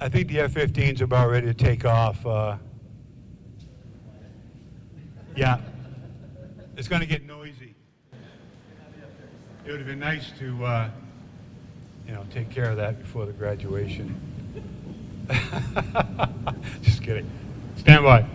I think the F-15's about ready to take off. Yeah, it's going to get noisy. It would have been nice to, take care of that before the graduation. Just kidding. Stand by.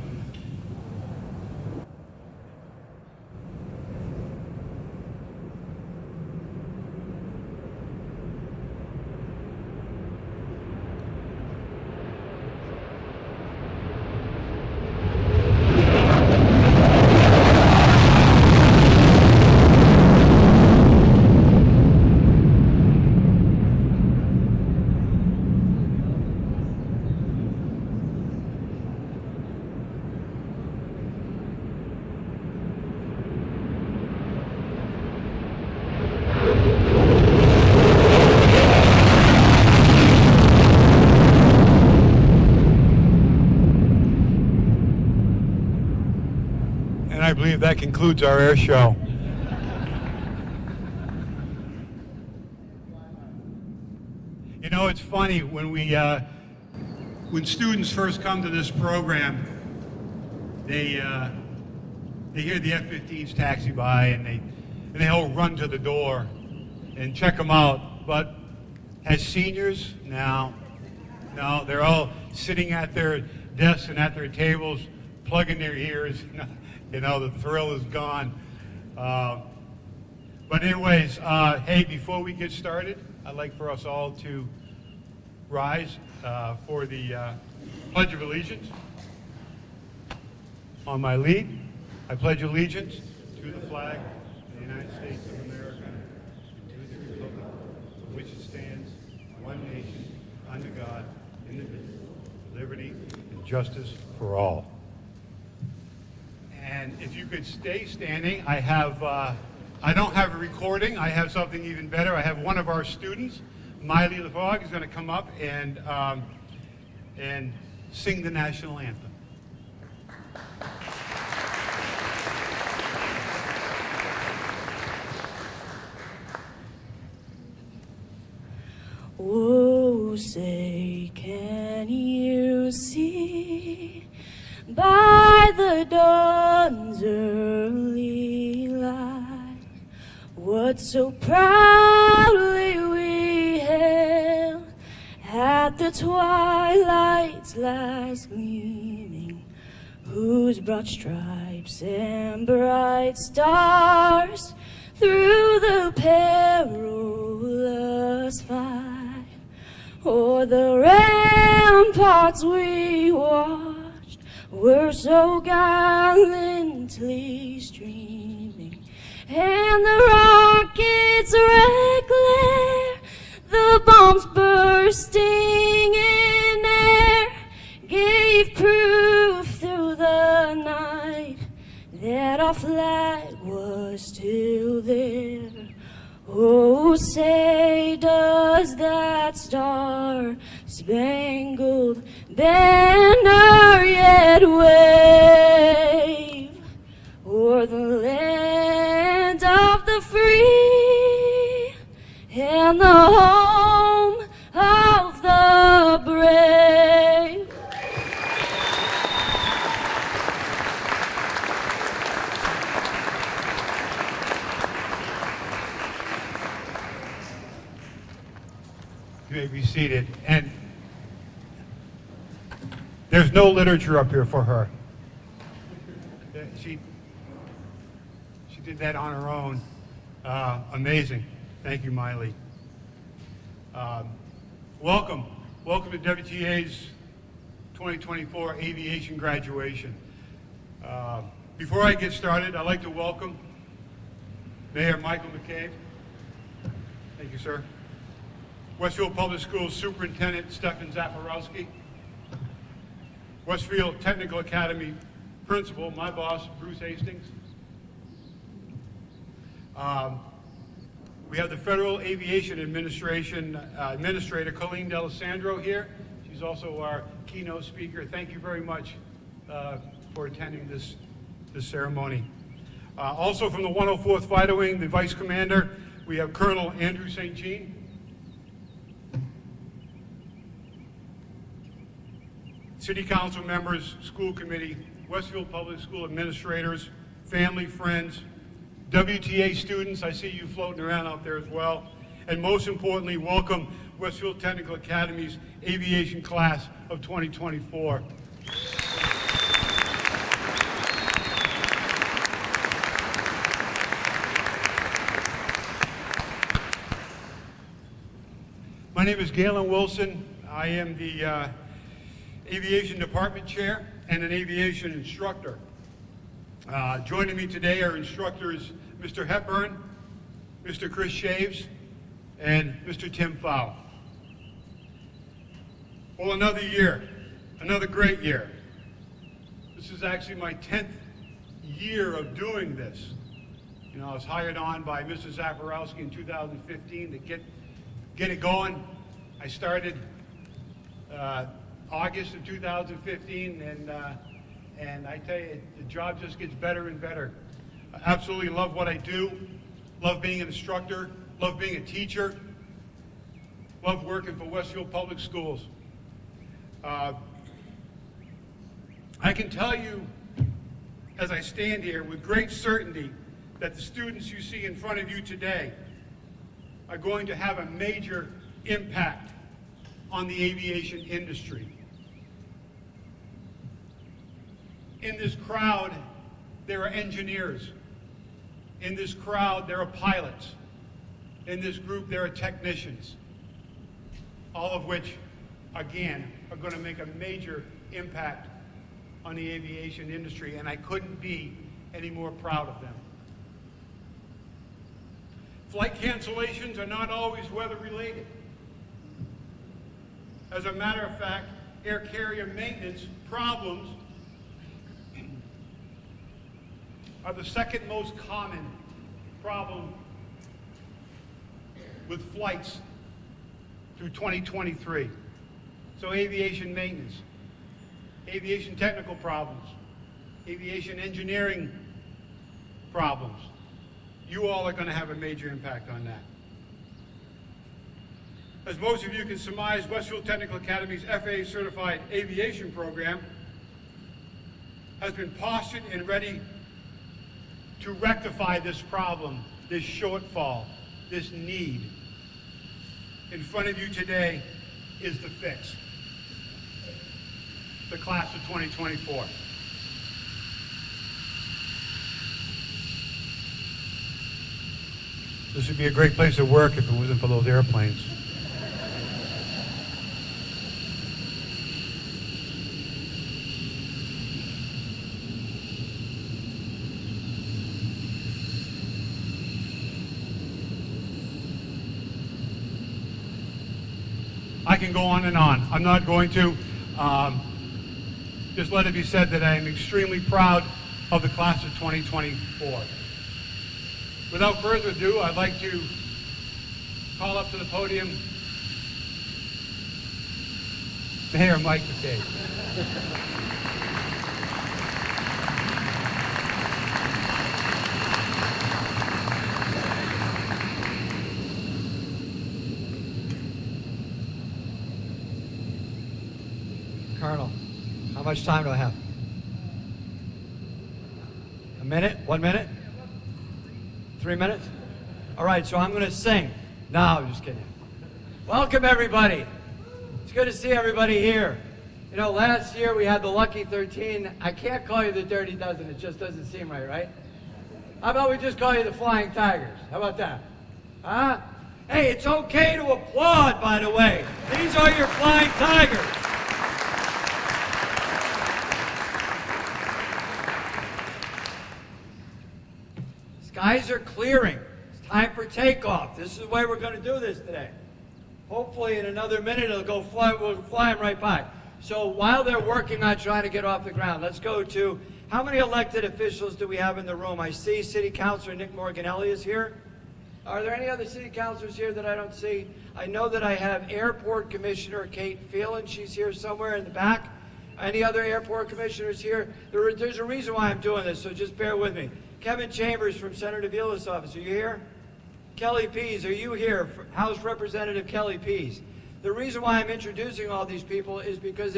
I believe that concludes our air show. You know, it's funny when when students first come to this program, they hear the F-15s taxi by and they all run to the door and check them out. But as seniors, no, they're all sitting at their desks and at their tables, plugging their ears. The thrill is gone. But anyways, hey, before we get started, I'd like for us all to rise for the Pledge of Allegiance. On my lead, I pledge allegiance to the flag of the United States of America, and to the republic for which it stands, one nation, under God, indivisible, with liberty and justice for all. And if you could stay standing, I don't have a recording. I have something even better. I have one of our students, Miley the Frog, is going to come up and sing the national anthem. Oh, say, can you see by the dawn's early light what so proudly we hailed at the twilight's last gleaming, whose broad stripes and bright stars through the perilous fight o'er the ramparts we watched were so gallantly streaming, and the rockets' red glare, the bombs bursting in air, gave proof through the night that our flag was still there. Oh, say, does that star-spangled banner yet wave o'er the land of the free and the home of the brave? You may be seated. And there's no literature up here for her. She did that on her own. Amazing. Thank you, Miley. Welcome to WTA's 2024 Aviation graduation. Before I get started, I'd like to welcome Mayor Michael McCabe. Thank you, sir. Westfield Public Schools Superintendent Stefan Zaporowski. Westfield Technical Academy Principal, my boss, Bruce Hastings. We have the Federal Aviation Administrator, Colleen D'Alessandro here. She's also our keynote speaker. Thank you very much for attending this ceremony. Also from the 104th Fighter Wing, the Vice Commander, we have Colonel Andrew St. Jean. city council members, school committee, Westfield Public School administrators, family, friends, WTA students, I see you floating around out there as well, and most importantly, welcome Westfield Technical Academy's aviation class of 2024. My name is Galen Wilson. I am the Aviation Department Chair and an aviation instructor. Joining me today are instructors Mr. Hepburn, Mr. Chris Shaves, and Mr. Tim Fowl. Well, another year, another great year. This is actually my 10th year of doing this. You know, I was hired on by Mr. Zaporowski in 2015 to get it going. I started August of 2015, and I tell you, the job just gets better and better. I absolutely love what I do, love being an instructor, love being a teacher, love working for Westfield Public Schools. I can tell you, as I stand here, with great certainty that the students you see in front of you today are going to have a major impact on the aviation industry. In this crowd, there are engineers. In this crowd, there are pilots. In this group, there are technicians, all of which, again, are going to make a major impact on the aviation industry, and I couldn't be any more proud of them. Flight cancellations are not always weather-related. As a matter of fact, air carrier maintenance problems are the second most common problem with flights through 2023. So aviation maintenance, aviation technical problems, aviation engineering problems. You all are going to have a major impact on that. As most of you can surmise, Westfield Technical Academy's FAA certified aviation program has been postured and ready to rectify this problem, this shortfall, this need. In front of you today is the fix. The class of 2024. This would be a great place to work if it wasn't for those airplanes. I can go on and on. I'm not going to. Just let it be said that I am extremely proud of the class of 2024. Without further ado, I'd like to call up to the podium Mayor Mike McCabe. Colonel, how much time do I have? A minute? 1 minute? 3 minutes? All right, so I'm going to sing. No, I'm just kidding. Welcome, everybody. It's good to see everybody here. You know, last year we had the Lucky 13. I can't call you the Dirty Dozen. It just doesn't seem right? How about we just call you the Flying Tigers? How about that? Huh? Hey, it's okay to applaud, by the way. These are your Flying Tigers. Skies are clearing. It's time for takeoff. This is the way we're going to do this today. Hopefully in another minute we'll fly them right by. So while they're working on trying to get off the ground, let's go to how many elected officials do we have in the room? I see City Councilor Nick Morganelli is here. Are there any other city councilors here that I don't see? I know that I have Airport Commissioner Kate Phelan. She's here somewhere in the back. Any other airport commissioners here? There's a reason why I'm doing this, so just bear with me. Kevin Chambers from Senator Vila's office, are you here? Kelly Pease, are you here? House Representative Kelly Pease. The reason why I'm introducing all these people is because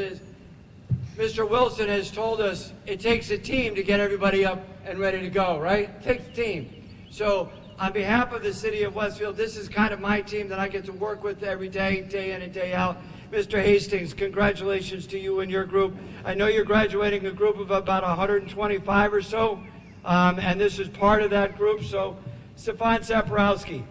Mr. Wilson has told us it takes a team to get everybody up and ready to go, right? It takes a team. So on behalf of the city of Westfield, this is kind of my team that I get to work with every day, day in and day out. Mr. Hastings, congratulations to you and your group. I know you're graduating a group of about 125 or so, and this is part of that group. So, Stefan Saporowski,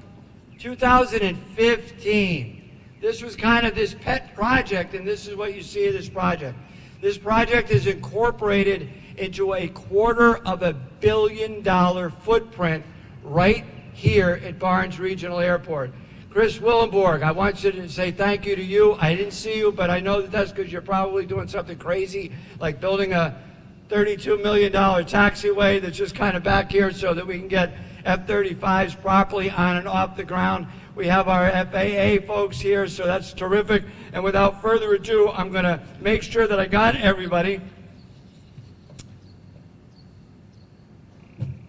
2015. This was kind of this pet project, and this is what you see of this project. This project is incorporated into a $250 million footprint right here at Barnes Regional Airport. Chris Willenborg, I want you to say thank you to you. I didn't see you, but I know that that's because you're probably doing something crazy, like building a $32 million taxiway that's just kind of back here so that we can get F-35s properly on and off the ground. We have our FAA folks here, so that's terrific. And without further ado, I'm going to make sure that I got everybody.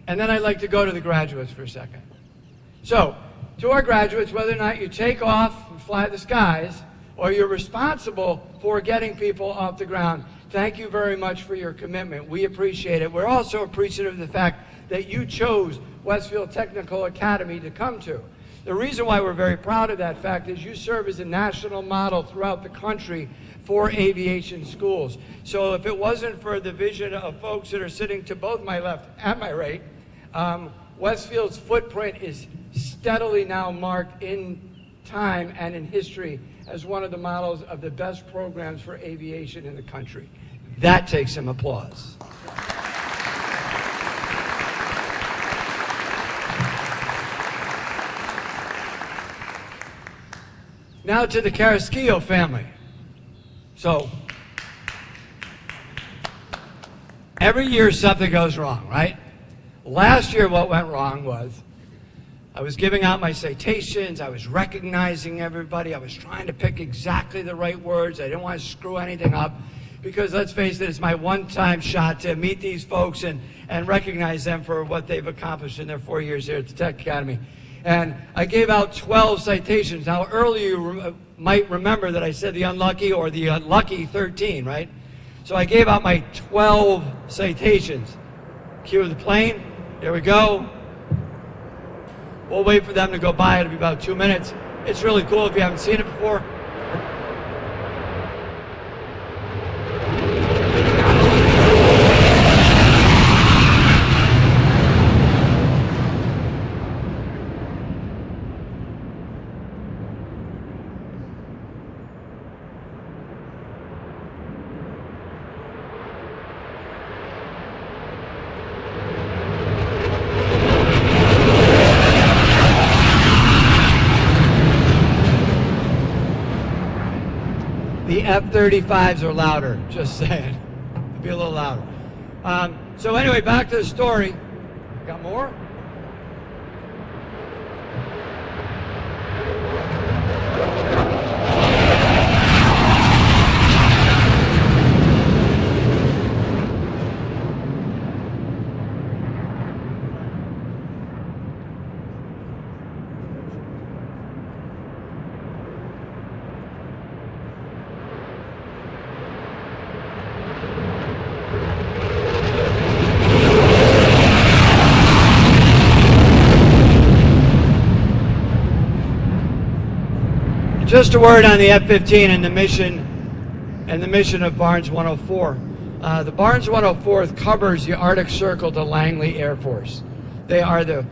And then I'd like to go to the graduates for a second. So, to our graduates, whether or not you take off and fly the skies, or you're responsible for getting people off the ground, thank you very much for your commitment. We appreciate it. We're also appreciative of the fact that you chose Westfield Technical Academy to come to. The reason why we're very proud of that fact is you serve as a national model throughout the country for aviation schools. So if it wasn't for the vision of folks that are sitting to both my left and my right, Westfield's footprint is steadily now marked in time and in history as one of the models of the best programs for aviation in the country. That takes some applause. Now to the Carrasquillo family. So, every year something goes wrong, right? Last year what went wrong was I was giving out my citations, I was recognizing everybody, I was trying to pick exactly the right words, I didn't want to screw anything up, because let's face it, it's my one-time shot to meet these folks and recognize them for what they've accomplished in their 4 years here at the Tech Academy. And I gave out 12 citations. Now, earlier you might remember that I said the unlucky or the unlucky 13, right? So I gave out my 12 citations. Cue the plane. Here we go. We'll wait for them to go by. It'll be about 2 minutes. It's really cool if you haven't seen it before. The F-35s are louder, just saying. It'll be a little louder. So anyway, back to the story. Got more? Just a word on the F-15 and the mission of Barnes 104. The Barnes 104 covers the Arctic Circle to Langley Air Force. They are the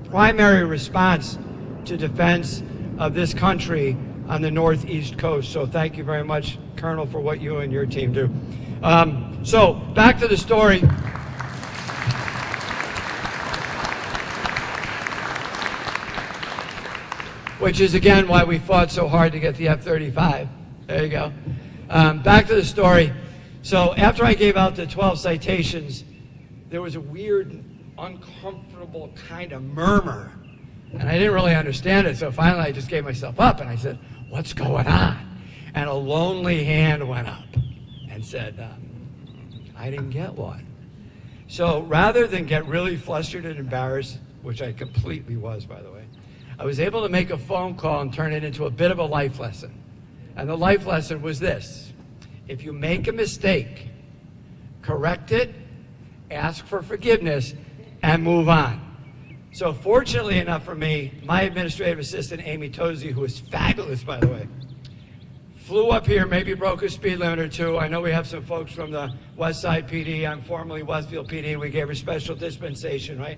primary response to defense of this country on the northeast coast. So thank you very much, Colonel, for what you and your team do. So back to the story. Which is, again, why we fought so hard to get the F-35. There you go. Back to the story. So after I gave out the 12 citations, there was a weird, uncomfortable kind of murmur. And I didn't really understand it, so finally I just gave myself up, and I said, what's going on? And a lonely hand went up and said, I didn't get one. So rather than get really flustered and embarrassed, which I completely was, by the way, I was able to make a phone call and turn it into a bit of a life lesson. And the life lesson was this: If you make a mistake, correct it, ask for forgiveness, and move on. So fortunately enough for me, my administrative assistant, Amy Tozy, who is fabulous, by the way, flew up here, maybe broke a speed limit or two. I know we have some folks from the West Side PD. I'm formerly Westfield PD. We gave her special dispensation, right?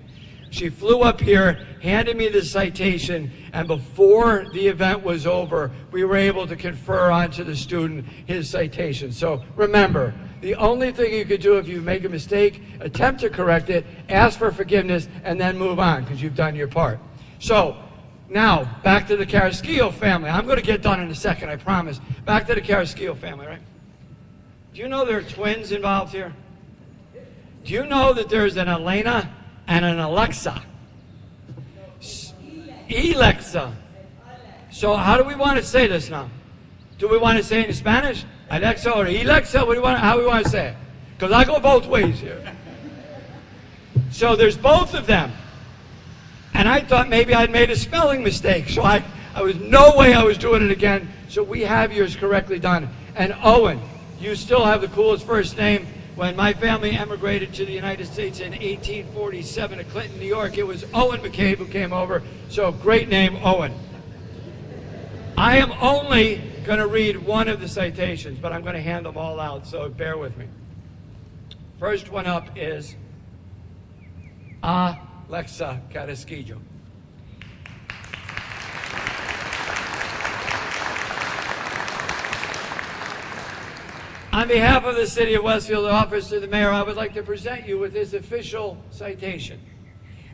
She flew up here, handed me the citation, and before the event was over, we were able to confer onto the student his citation. So remember, the only thing you could do if you make a mistake, attempt to correct it, ask for forgiveness, and then move on, because you've done your part. So now, back to the Carrasquillo family. I'm going to get done in a second, I promise. Back to the Carrasquillo family, right? Do you know there are twins involved here? Do you know that there's an Elena and an Alexa? Alexa. So how do we want to say this now? Do we want to say it in Spanish? Alexa or Alexa? How do we want to say it? Because I go both ways here. So there's both of them. And I thought maybe I'd made a spelling mistake. So I was no way I was doing it again. So we have yours correctly done. And Owen, you still have the coolest first name. When my family emigrated to the United States in 1847 to Clinton, New York, it was Owen McCabe who came over. So great name, Owen. I am only going to read one of the citations, but I'm going to hand them all out, so bear with me. First one up is Alexa Carrasquillo. On behalf of the City of Westfield, the Office of the Mayor, I would like to present you with this official citation.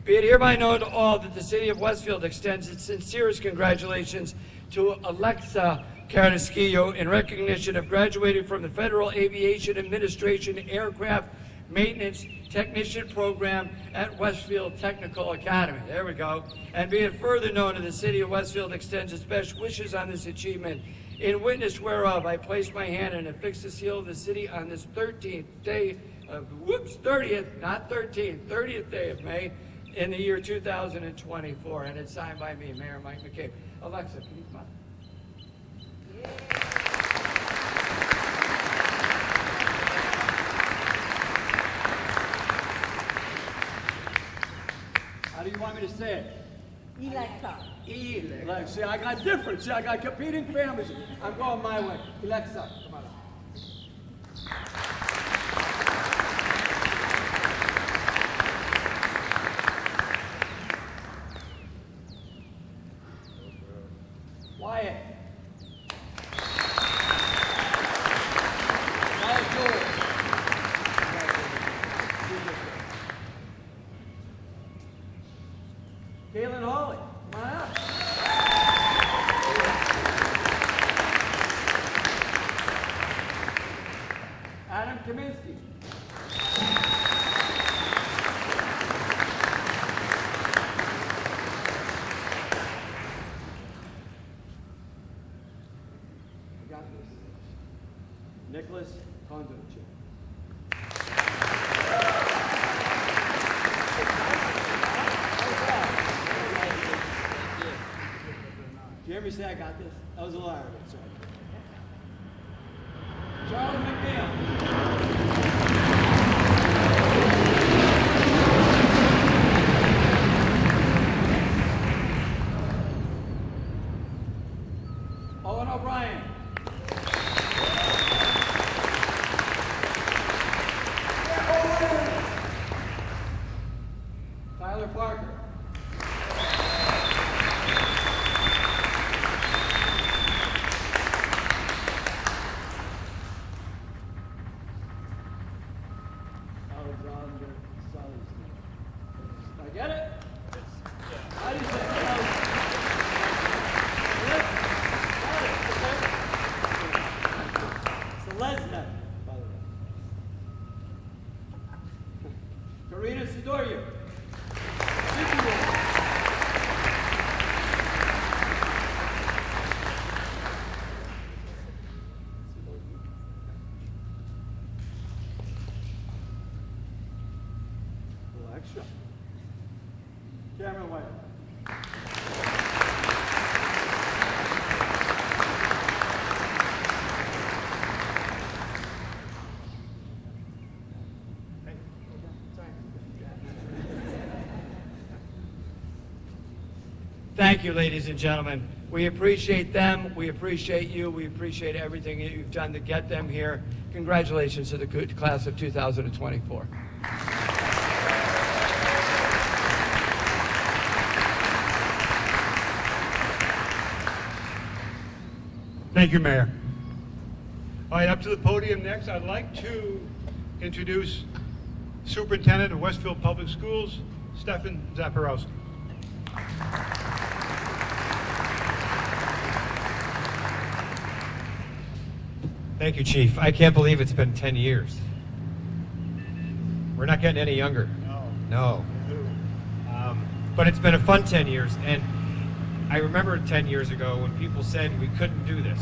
Be it hereby known to all that the City of Westfield extends its sincerest congratulations to Alexa Carrasquillo in recognition of graduating from the Federal Aviation Administration Aircraft Maintenance Technician Program at Westfield Technical Academy. There we go. And be it further known that the City of Westfield extends its best wishes on this achievement. In witness whereof, I place my hand and affix the seal of the city on this 13th day of, 30th, not 13th, 30th day of May in the year 2024. And it's signed by me, Mayor Mike McCabe. Alexa, can you come on? How do you want me to say it? Alexa. Alexa. See, I got different. See, I got competing families. I'm going my way. Alexa, come on. Wyatt. Wyatt Joel. Galen Hawley, come on out. Adam Kaminsky. I got this. Nicholas Kondochik. Jeremy said I got this. That was a liar. Sorry. Charlie McNeil. Owen O'Brien. Tyler Parker. Alexander Sullivan. Did I get it? How do you say it? It's a Lesnar, by the way. Karina Sidoriou. Extra. Cameron White. Thank you, ladies and gentlemen. We appreciate them. We appreciate you. We appreciate everything that you've done to get them here. Congratulations to the class of 2024. Thank you, Mayor. All right, up to the podium next, I'd like to introduce Superintendent of Westfield Public Schools, Stefan Zaporowski. Thank you, Chief. I can't believe it's been 10 years. We're not getting any younger. No. But it's been a fun 10 years, and I remember 10 years ago when people said we couldn't do this.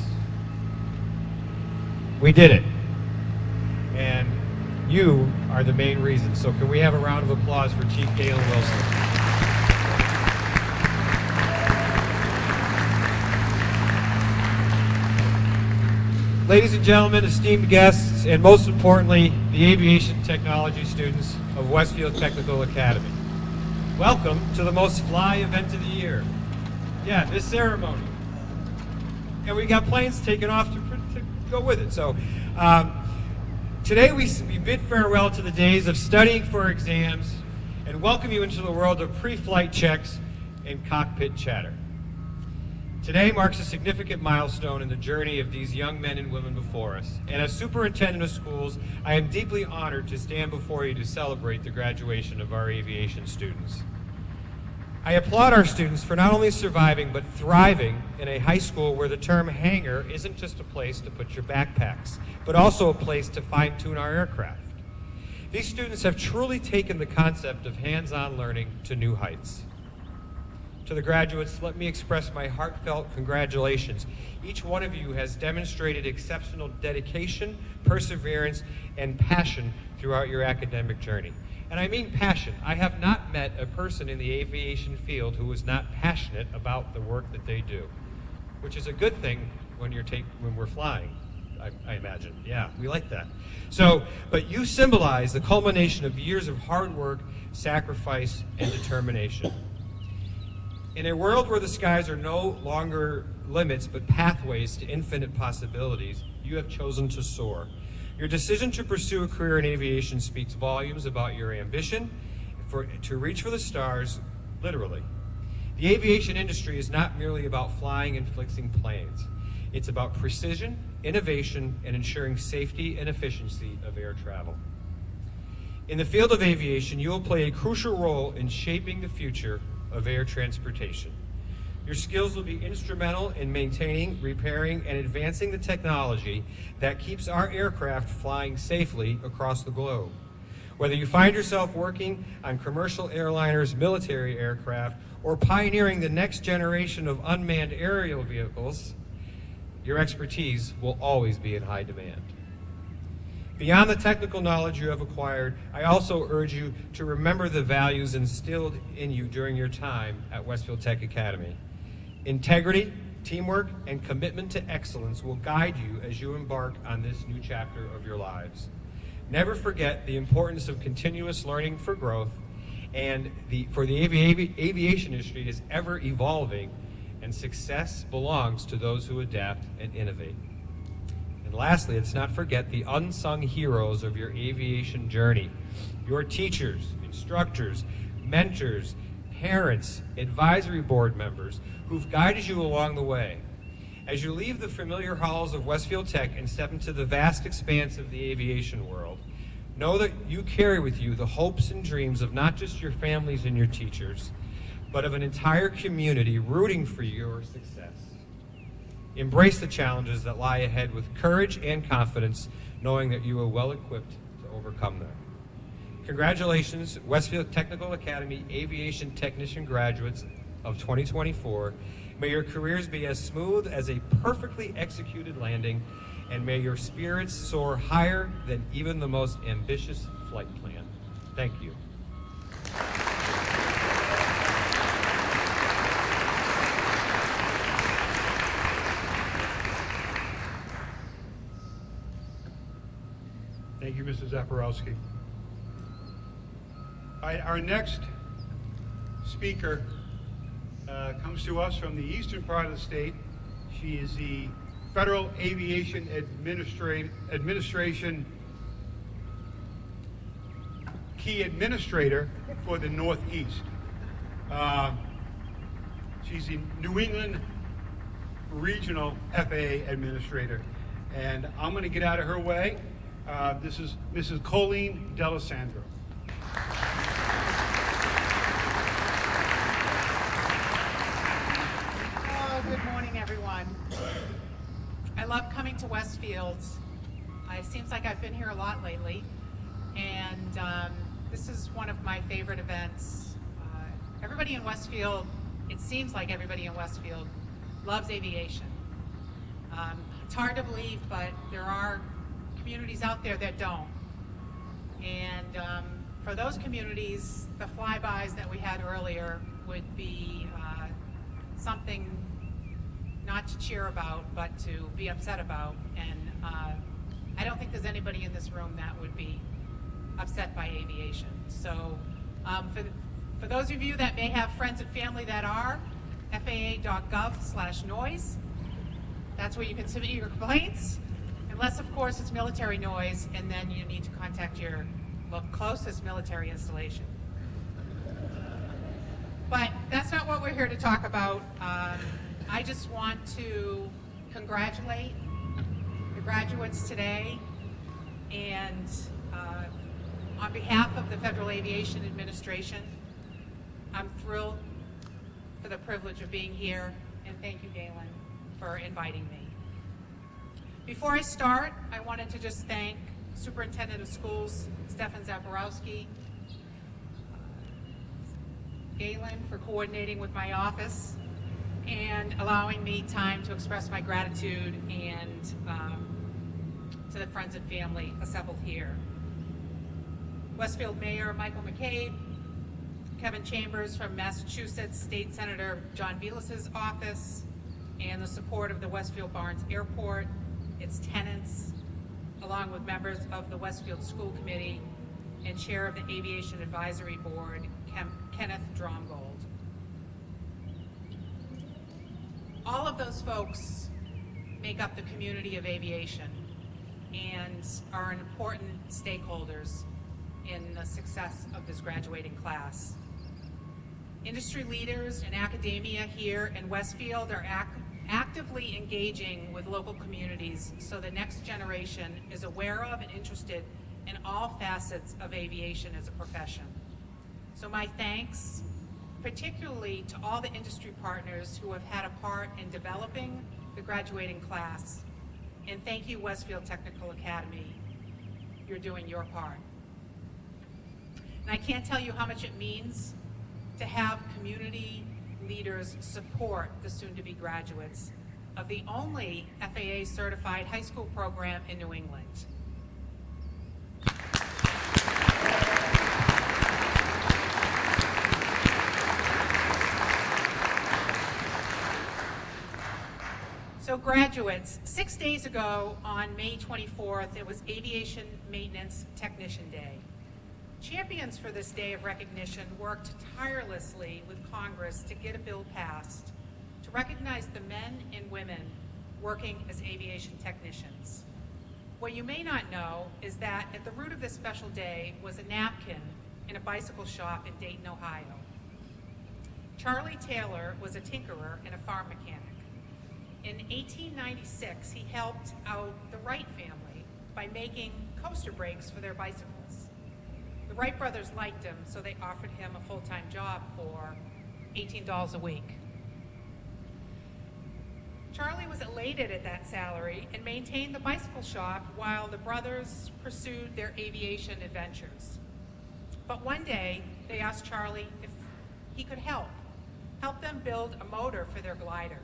We did it. And you are the main reason. So can we have a round of applause for Chief Galen Wilson? Ladies and gentlemen, esteemed guests, and most importantly, the aviation technology students of Westfield Technical Academy. Welcome to the most fly event of the year. Yeah, this ceremony. And we got planes taking off to go with it. So today we bid farewell to the days of studying for exams and welcome you into the world of pre-flight checks and cockpit chatter. Today marks a significant milestone in the journey of these young men and women before us. And as superintendent of schools, I am deeply honored to stand before you to celebrate the graduation of our aviation students. I applaud our students for not only surviving, but thriving in a high school where the term hangar isn't just a place to put your backpacks, but also a place to fine-tune our aircraft. These students have truly taken the concept of hands-on learning to new heights. To the graduates, let me express my heartfelt congratulations. Each one of you has demonstrated exceptional dedication, perseverance, and passion throughout your academic journey. And I mean passion. I have not met a person in the aviation field who is not passionate about the work that they do, which is a good thing when we're flying, I imagine. Yeah, we like that. So, but you symbolize the culmination of years of hard work, sacrifice, and determination. In a world where the skies are no longer limits but pathways to infinite possibilities, you have chosen to soar. Your decision to pursue a career in aviation speaks volumes about your ambition to reach for the stars, literally. The aviation industry is not merely about flying and fixing planes. It's about precision, innovation, and ensuring safety and efficiency of air travel. In the field of aviation, you will play a crucial role in shaping the future of air transportation. Your skills will be instrumental in maintaining, repairing, and advancing the technology that keeps our aircraft flying safely across the globe. Whether you find yourself working on commercial airliners, military aircraft, or pioneering the next generation of unmanned aerial vehicles, your expertise will always be in high demand. Beyond the technical knowledge you have acquired, I also urge you to remember the values instilled in you during your time at Westfield Tech Academy. Integrity, teamwork, and commitment to excellence will guide you as you embark on this new chapter of your lives. Never forget the importance of continuous learning for growth, and the aviation industry is ever evolving, and success belongs to those who adapt and innovate. And lastly, let's not forget the unsung heroes of your aviation journey. Your teachers, instructors, mentors, parents, advisory board members who've guided you along the way. As you leave the familiar halls of Westfield Tech and step into the vast expanse of the aviation world, know that you carry with you the hopes and dreams of not just your families and your teachers, but of an entire community rooting for your success. Embrace the challenges that lie ahead with courage and confidence, knowing that you are well equipped to overcome them. Congratulations, Westfield Technical Academy Aviation Technician graduates of 2024. May your careers be as smooth as a perfectly executed landing, and may your spirits soar higher than even the most ambitious flight plan. Thank you. Thank you, Mr. Zaporowski. All right, our next speaker comes to us from the eastern part of the state. She is the Federal Aviation Administration Key Administrator for the Northeast. She's the New England Regional FAA Administrator. And I'm going to get out of her way. This is Mrs. Colleen D'Alessandro. Good morning, everyone. I love coming to Westfield. It seems like I've been here a lot lately, and this is one of my favorite events. Everybody in Westfield, it seems like everybody in Westfield loves aviation. It's hard to believe, but there are communities out there that don't. And for those communities, the flybys that we had earlier would be something not to cheer about, but to be upset about. And I don't think there's anybody in this room that would be upset by aviation. So for those of you that may have friends and family that are, faa.gov/noise, that's where you can submit your complaints, unless of course it's military noise, and then you need to contact your closest military installation. But that's not what we're here to talk about. I just want to congratulate the graduates today, and on behalf of the Federal Aviation Administration, I'm thrilled for the privilege of being here, and thank you, Galen, for inviting me. Before I start, I wanted to just thank Superintendent of Schools, Stefan Zaporowski, Galen for coordinating with my office and allowing me time to express my gratitude, and to the friends and family assembled here. Westfield Mayor Michael McCabe, Kevin Chambers from Massachusetts, State Senator John Velas's office, and the support of the Westfield Barnes Airport, its tenants, along with members of the Westfield School Committee and Chair of the Aviation Advisory Board, Kenneth Dromgold. All of those folks make up the community of aviation and are important stakeholders in the success of this graduating class. Industry leaders and academia here in Westfield are actively engaging with local communities so the next generation is aware of and interested in all facets of aviation as a profession. So my thanks, particularly to all the industry partners who have had a part in developing the graduating class. And thank you, Westfield Technical Academy. You're doing your part. And I can't tell you how much it means to have community leaders support the soon-to-be graduates of the only FAA certified high school program in New England. So graduates, 6 days ago on May 24th, it was Aviation Maintenance Technician Day. Champions for this day of recognition worked tirelessly with Congress to get a bill passed to recognize the men and women working as aviation technicians. What you may not know is that at the root of this special day was a napkin in a bicycle shop in Dayton, Ohio. Charlie Taylor was a tinkerer and a farm mechanic. In 1896, he helped out the Wright family by making coaster brakes for their bicycles. The Wright brothers liked him, so they offered him a full-time job for $18 a week. Charlie was elated at that salary and maintained the bicycle shop while the brothers pursued their aviation adventures. But one day, they asked Charlie if he could help them build a motor for their glider.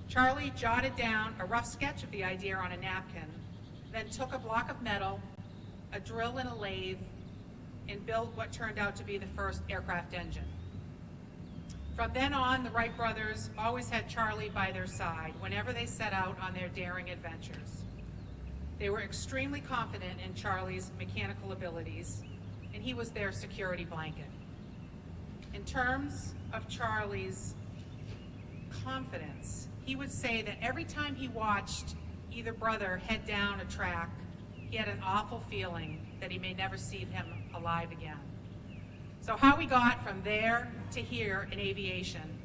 Charlie jotted down a rough sketch of the idea on a napkin, then took a block of metal, a drill and a lathe, and built what turned out to be the first aircraft engine. From then on, the Wright brothers always had Charlie by their side whenever they set out on their daring adventures. They were extremely confident in Charlie's mechanical abilities, and he was their security blanket. In terms of Charlie's confidence, he would say that every time he watched either brother head down a track, he had an awful feeling that he may never see him alive again. So how we got from there to here in aviation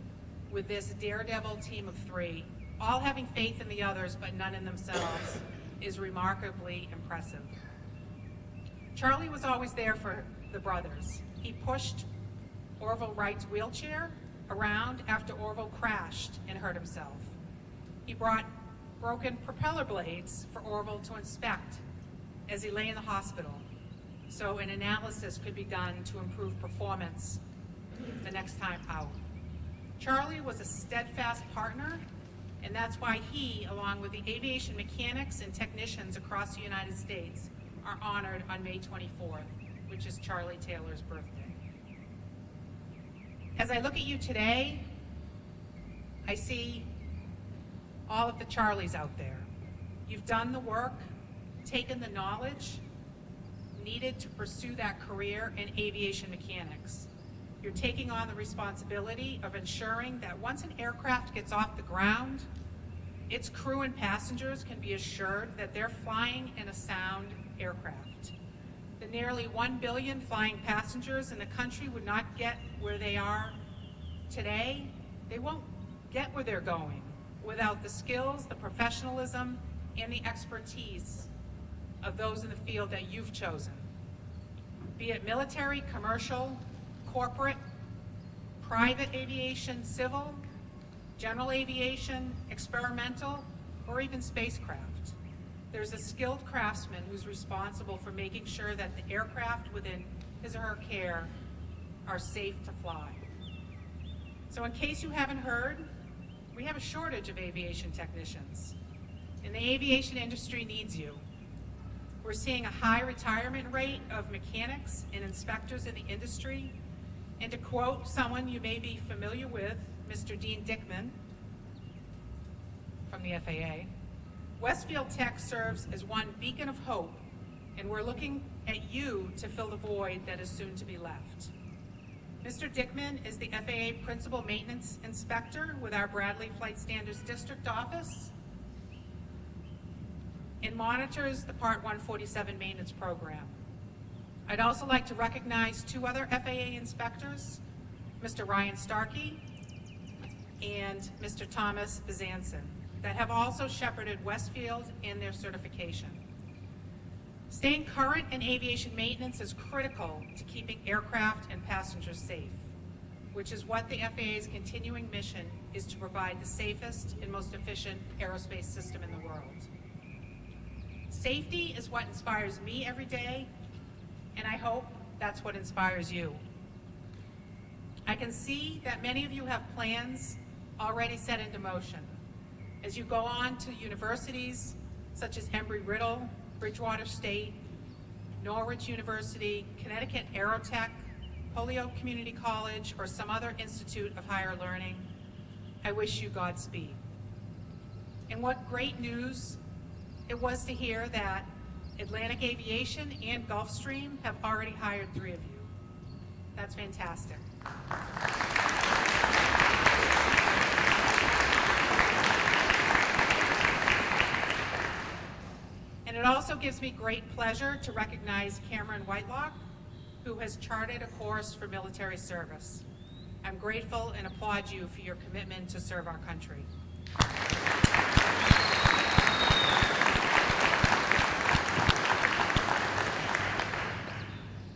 with this daredevil team of 3, all having faith in the others but none in themselves, is remarkably impressive. Charlie was always there for the brothers. He pushed Orville Wright's wheelchair around after Orville crashed and hurt himself. He brought broken propeller blades for Orville to inspect as he lay in the hospital, so an analysis could be done to improve performance the next time out. Charlie was a steadfast partner, and that's why he, along with the aviation mechanics and technicians across the United States, are honored on May 24th, which is Charlie Taylor's birthday. As I look at you today, I see all of the Charlies out there. You've done the work, taken the knowledge needed to pursue that career in aviation mechanics. You're taking on the responsibility of ensuring that once an aircraft gets off the ground, its crew and passengers can be assured that they're flying in a sound aircraft. The nearly 1 billion flying passengers in the country would not get where they are today. They won't get where they're going without the skills, the professionalism, and the expertise of those in the field that you've chosen. Be it military, commercial, corporate, private aviation, civil, general aviation, experimental, or even spacecraft. There's a skilled craftsman who's responsible for making sure that the aircraft within his or her care are safe to fly. So in case you haven't heard, we have a shortage of aviation technicians, and the aviation industry needs you. We're seeing a high retirement rate of mechanics and inspectors in the industry, and to quote someone you may be familiar with, Mr. Dean Dickman from the FAA, Westfield Tech serves as one beacon of hope, and we're looking at you to fill the void that is soon to be left. Mr. Dickman is the FAA Principal Maintenance Inspector with our Bradley Flight Standards District Office and monitors the Part 147 maintenance program. I'd also like to recognize 2 other FAA inspectors, Mr. Ryan Starkey and Mr. Thomas Bizanson, that have also shepherded Westfield in their certification. Staying current in aviation maintenance is critical to keeping aircraft and passengers safe, which is what the FAA's continuing mission is, to provide the safest and most efficient aerospace system in the world. Safety is what inspires me every day, and I hope that's what inspires you. I can see that many of you have plans already set into motion as you go on to universities such as Embry-Riddle, Bridgewater State, Norwich University, Connecticut Aerotech, Holyoke Community College, or some other institute of higher learning. I wish you Godspeed. And what great news it was to hear that Atlantic Aviation and Gulfstream have already hired 3 of you. That's fantastic. And it also gives me great pleasure to recognize Cameron Whitelock, who has charted a course for military service. I'm grateful and applaud you for your commitment to serve our country.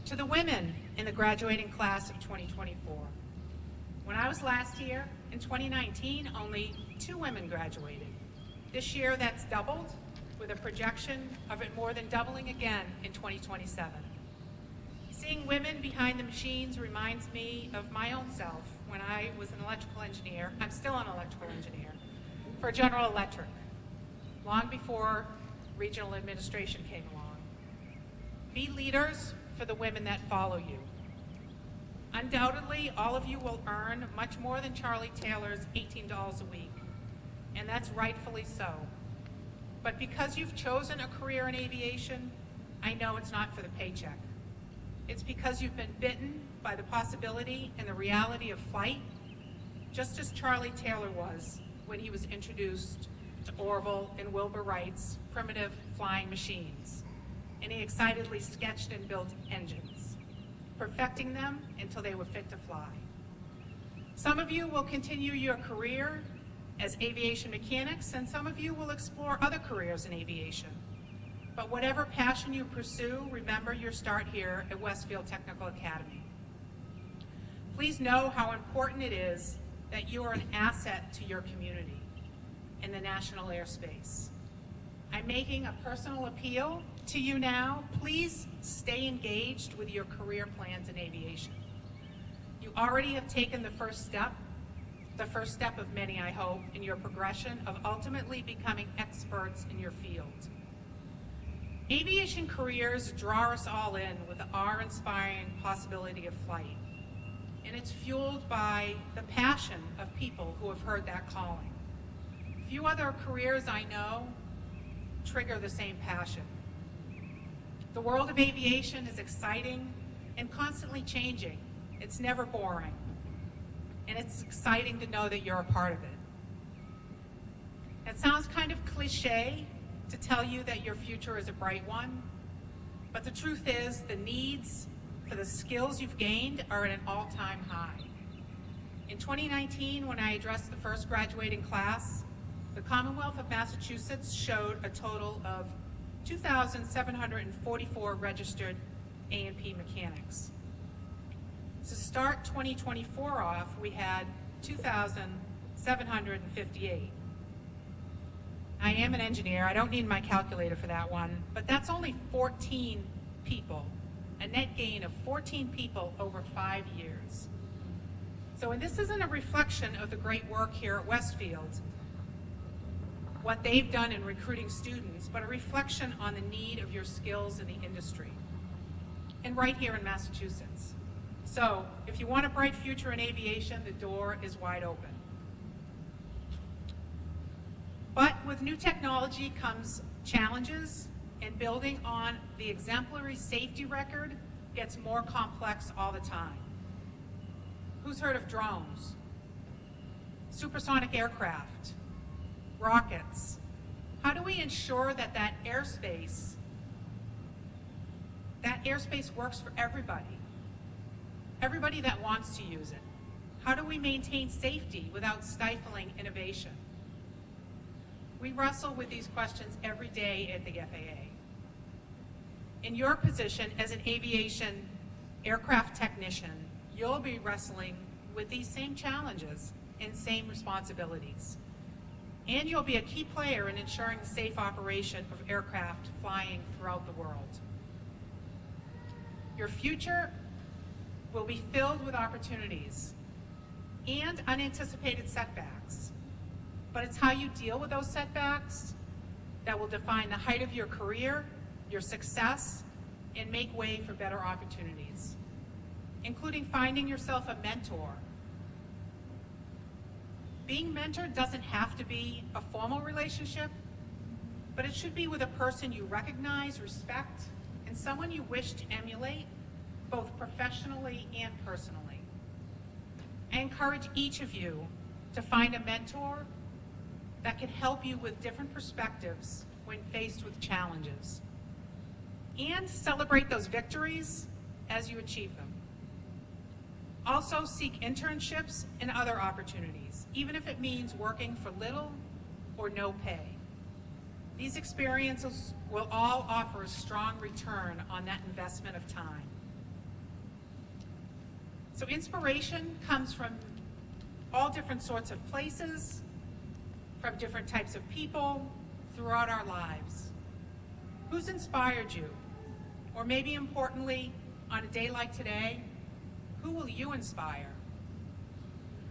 To the women in the graduating class of 2024. When I was last here, in 2019, only 2 women graduated. This year, that's doubled, with a projection of it more than doubling again in 2027. Seeing women behind the machines reminds me of my own self when I was an electrical engineer. I'm still an electrical engineer for General Electric, long before regional administration came along. Be leaders for the women that follow you. Undoubtedly, all of you will earn much more than Charlie Taylor's $18 a week, and that's rightfully so. But because you've chosen a career in aviation, I know it's not for the paycheck. It's because you've been bitten by the possibility and the reality of flight, just as Charlie Taylor was when he was introduced to Orville and Wilbur Wright's primitive flying machines, and he excitedly sketched and built engines, perfecting them until they were fit to fly. Some of you will continue your career as aviation mechanics, and some of you will explore other careers in aviation. But whatever passion you pursue, remember your start here at Westfield Technical Academy. Please know how important it is that you are an asset to your community in the national airspace. I'm making a personal appeal to you now. Please stay engaged with your career plans in aviation. You already have taken the first step of many, I hope, in your progression of ultimately becoming experts in your field. Aviation careers draw us all in with the awe-inspiring possibility of flight, and it's fueled by the passion of people who have heard that calling. Few other careers I know trigger the same passion. The world of aviation is exciting and constantly changing. It's never boring, and it's exciting to know that you're a part of it. It sounds kind of cliche to tell you that your future is a bright one, but the truth is the needs for the skills you've gained are at an all-time high. In 2019, when I addressed the first graduating class, the Commonwealth of Massachusetts showed a total of 2,744 registered A&P mechanics. To start 2024 off, we had 2,758. I am an engineer, I don't need my calculator for that one, but that's only 14 people, a net gain of 14 people over 5 years. So, and this isn't a reflection of the great work here at Westfield, what they've done in recruiting students, but a reflection on the need of your skills in the industry, and right here in Massachusetts. So, if you want a bright future in aviation, the door is wide open. But with new technology comes challenges, and building on the exemplary safety record gets more complex all the time. Who's heard of drones? Supersonic aircraft? Rockets? How do we ensure that that airspace works for everybody? Everybody that wants to use it. How do we maintain safety without stifling innovation? We wrestle with these questions every day at the FAA. In your position as an aviation aircraft technician, you'll be wrestling with these same challenges and same responsibilities. And you'll be a key player in ensuring the safe operation of aircraft flying throughout the world. Your future will be filled with opportunities and unanticipated setbacks. But it's how you deal with those setbacks that will define the height of your career, your success, and make way for better opportunities, including finding yourself a mentor. Being mentored doesn't have to be a formal relationship, but it should be with a person you recognize, respect, and someone you wish to emulate, both professionally and personally. I encourage each of you to find a mentor that can help you with different perspectives when faced with challenges, and celebrate those victories as you achieve them. Also seek internships and other opportunities, even if it means working for little or no pay. These experiences will all offer a strong return on that investment of time. So inspiration comes from all different sorts of places, from different types of people throughout our lives. Who's inspired you? Or maybe importantly, on a day like today, who will you inspire?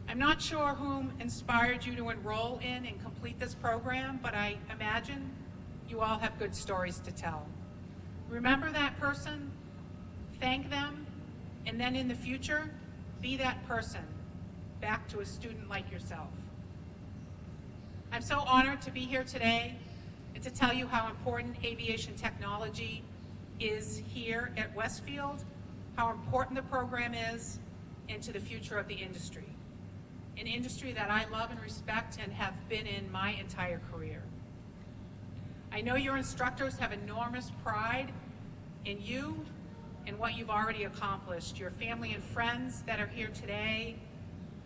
I'm not sure whom inspired you to enroll in and complete this program, but I imagine you all have good stories to tell. Remember that person, thank them, and then in the future, be that person back to a student like yourself. I'm so honored to be here today and to tell you how important aviation technology is here at Westfield, how important the program is, and to the future of the industry. And industry that I love and respect and have been in my entire career. I know your instructors have enormous pride in you and what you've already accomplished. Your family and friends that are here today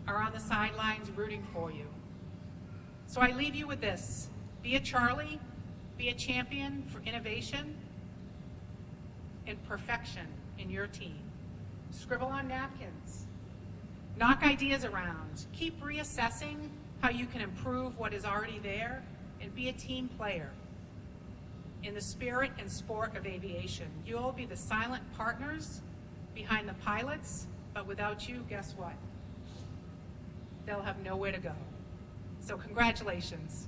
are on the sidelines rooting for you. So I leave you with this. Be a Charlie, be a champion for innovation and perfection in your team. Scribble on napkins. Knock ideas around. Keep reassessing how you can improve what is already there, and be a team player in the spirit and sport of aviation. You'll be the silent partners behind the pilots, but without you, guess what? They'll have nowhere to go. So congratulations.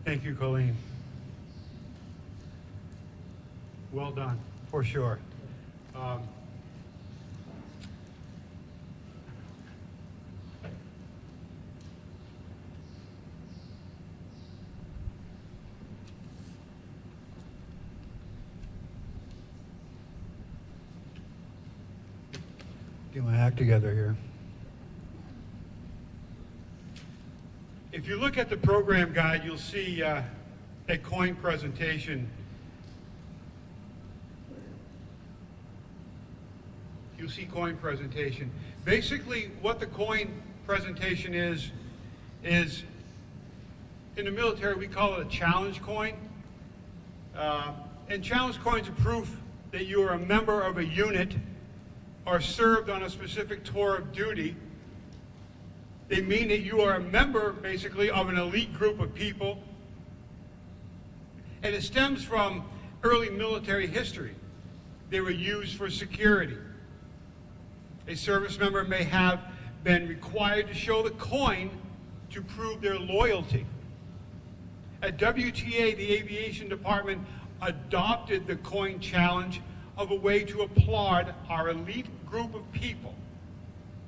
Thank you, Colleen. Well done, for sure. Get my act together here. If you look at the program guide, you'll see a coin presentation. You'll see coin presentation. Basically, what the coin presentation is in the military, we call it a challenge coin. And challenge coins are proof that you are a member of a unit or served on a specific tour of duty. They mean that you are a member, basically, of an elite group of people. And it stems from early military history. They were used for security. A service member may have been required to show the coin to prove their loyalty. At WTA, the aviation department adopted the coin challenge of a way to applaud our elite group of people.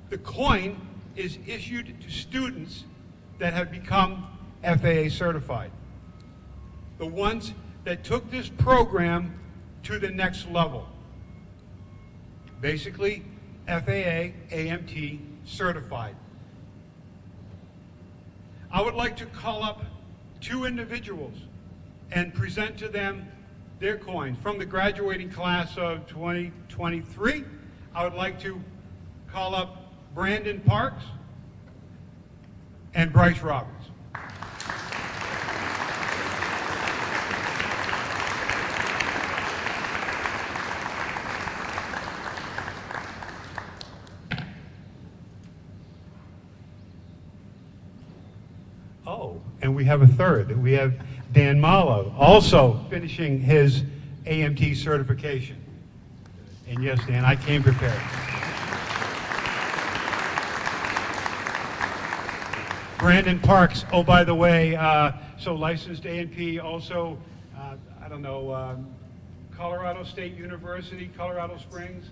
The coin is issued to students that have become FAA certified. The ones that took this program to the next level. Basically, FAA AMT certified. I would like to call up two individuals and present to them their coins. From the graduating class of 2023, I would like to call up Brandon Parks and Bryce Roberts. Oh, and we have a third. We have Dan Malo, also finishing his AMT certification. And yes, Dan, I came prepared. Brandon Parks, oh, by the way, so licensed A&P, also, I don't know, Colorado State University, Colorado Springs,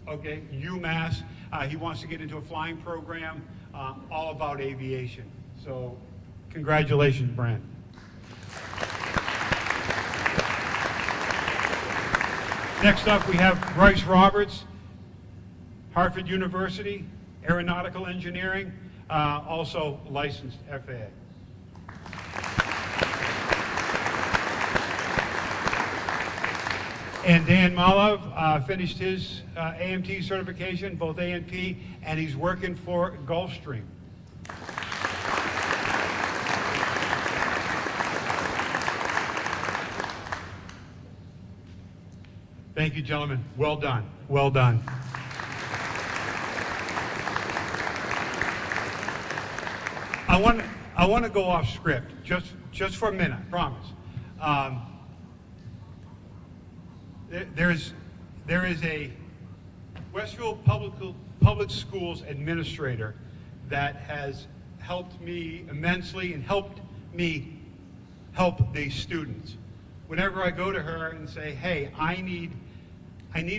okay, UMass. He wants to get into a flying program, all about aviation. So, congratulations, Brandon. Next up, we have Bryce Roberts, Hartford University, Aeronautical Engineering, also licensed FAA. And Dan Malov finished his AMT certification, both A and P, and he's working for Gulfstream. Thank you, gentlemen. Well done. Well done. I want to go off script just for a minute, I promise. There is a Westfield Public Schools administrator that has helped me immensely and helped me help these students. Whenever I go to her and say, hey, I need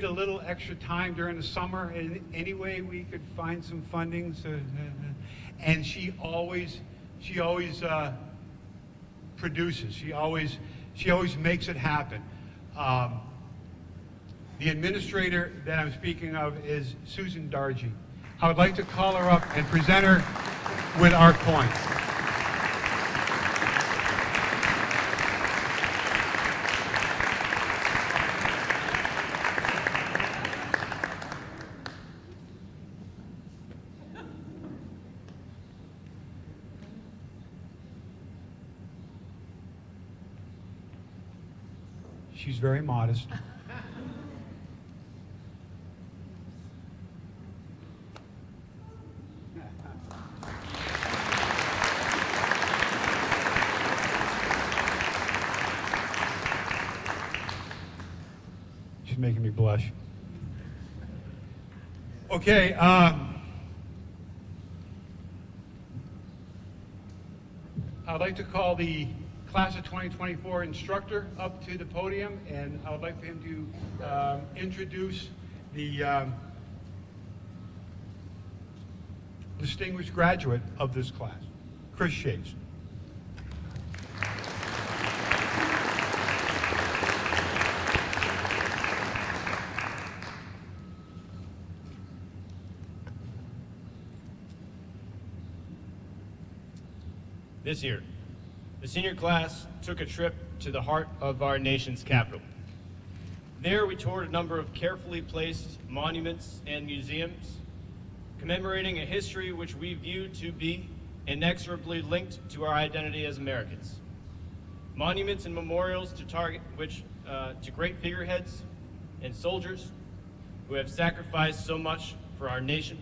a little extra time during the summer, and any way we could find some funding. and she always produces. She always makes it happen. The administrator that I'm speaking of is Susan Dargy. I would like to call her up and present her with our coins. She's very modest. She's making me blush. Okay, I'd like to call the class of 2024 instructor up to the podium, and I would like for him to introduce the distinguished graduate of this class, Chris Shades. This year, the senior class took a trip to the heart of our nation's capital. There we toured a number of carefully placed monuments and museums, commemorating a history which we view to be inexorably linked to our identity as Americans. Monuments and memorials to great figureheads and soldiers who have sacrificed so much for our nation,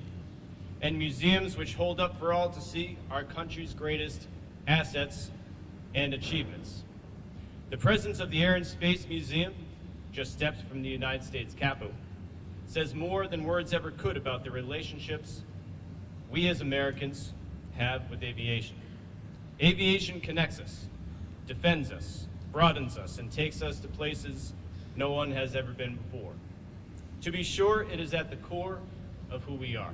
and museums which hold up for all to see our country's greatest assets and achievements. The presence of the Air and Space Museum, just steps from the United States Capitol, says more than words ever could about the relationships we as Americans have with aviation. Aviation connects us, defends us, broadens us, and takes us to places no one has ever been before. To be sure, it is at the core of who we are.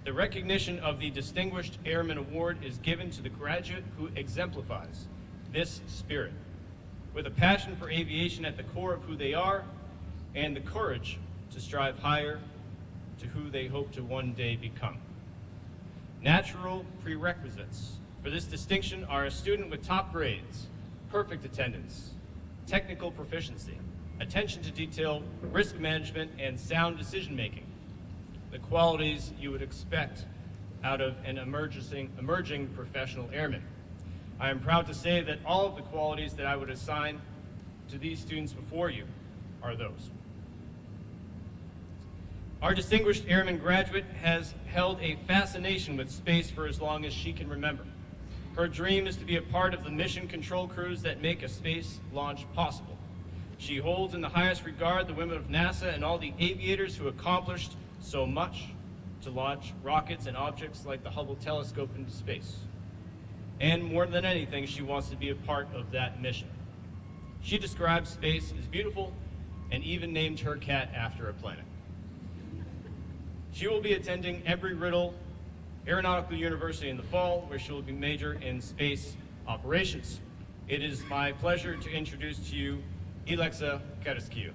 The recognition of the Distinguished Airman Award is given to the graduate who exemplifies this spirit, with a passion for aviation at the core of who they are, and the courage to strive higher to who they hope to one day become. Natural prerequisites for this distinction are a student with top grades, perfect attendance, technical proficiency, attention to detail, risk management, and sound decision-making. The qualities you would expect out of an emerging professional airman. I am proud to say that all of the qualities that I would assign to these students before you are those. Our distinguished airman graduate has held a fascination with space for as long as she can remember. Her dream is to be a part of the mission control crews that make a space launch possible. She holds in the highest regard the women of NASA and all the aviators who accomplished so much to launch rockets and objects like the Hubble telescope into space. And more than anything, she wants to be a part of that mission. She describes space as beautiful and even named her cat after a planet. She will be attending Embry-Riddle Aeronautical University in the fall, where she will be major in space operations. It is my pleasure to introduce to you Alexa Karescu.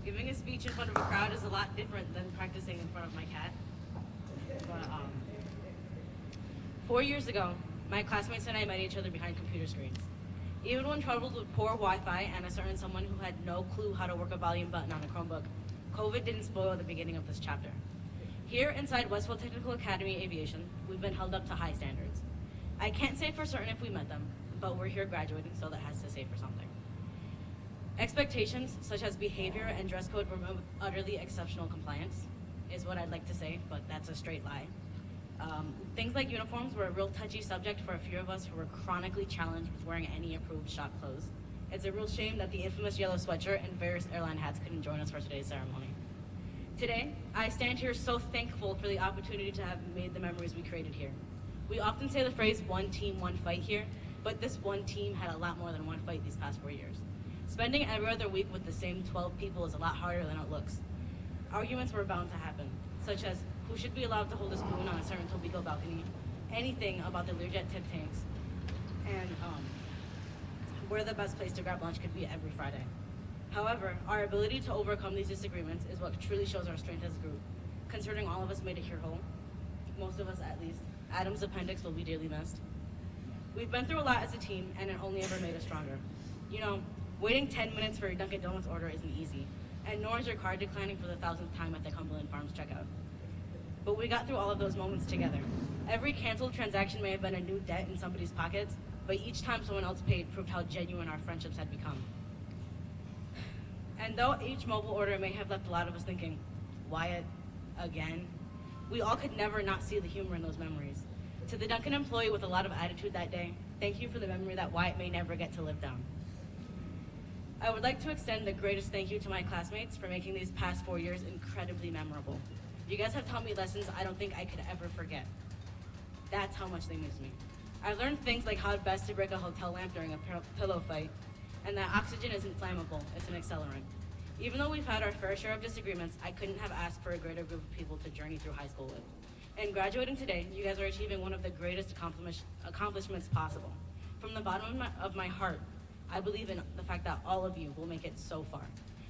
Giving a speech in front of a crowd is a lot different than practicing in front of my cat. But 4 years ago, my classmates and I met each other behind computer screens. Even when troubled with poor Wi-Fi and a certain someone who had no clue how to work a volume button on a Chromebook, COVID didn't spoil the beginning of this chapter. Here inside Westfield Technical Academy Aviation, we've been held up to high standards. I can't say for certain if we met them, but we're here graduating, so that has to say for something. Expectations, such as behavior and dress code, were met with utterly exceptional compliance, is what I'd like to say, but that's a straight lie. Things like uniforms were a real touchy subject for a few of us who were chronically challenged with wearing any approved shop clothes. It's a real shame that the infamous yellow sweatshirt and various airline hats couldn't join us for today's ceremony. Today, I stand here so thankful for the opportunity to have made the memories we created here. We often say the phrase "one team, one fight" here, but this one team had a lot more than one fight these past 4 years. Spending every other week with the same 12 people is a lot harder than it looks. Arguments were bound to happen, such as who should be allowed to hold a spoon on a certain Tobico balcony, anything about the Learjet tip tanks, and where the best place to grab lunch could be every Friday. However, our ability to overcome these disagreements is what truly shows our strength as a group. Considering all of us made it here whole, most of us at least, Adam's appendix will be dearly missed. We've been through a lot as a team, and it only ever made us stronger. You know, waiting 10 minutes for your Dunkin' Donuts order isn't easy, and nor is your car declining for the 1000th time at the Cumberland Farms checkout. But we got through all of those moments together. Every canceled transaction may have been a new debt in somebody's pockets, but each time someone else paid proved how genuine our friendships had become. And though each mobile order may have left a lot of us thinking, Wyatt, again? We all could never not see the humor in those memories. To the Dunkin' employee with a lot of attitude that day, thank you for the memory that Wyatt may never get to live down. I would like to extend the greatest thank you to my classmates for making these past 4 years incredibly memorable. You guys have taught me lessons I don't think I could ever forget. That's how much they miss me. I learned things like how best to break a hotel lamp during a pillow fight, and that oxygen isn't flammable, it's an accelerant. Even though we've had our fair share of disagreements, I couldn't have asked for a greater group of people to journey through high school with. And graduating today, you guys are achieving one of the greatest accomplishments possible. From the bottom of my heart, I believe in the fact that all of you will make it so far.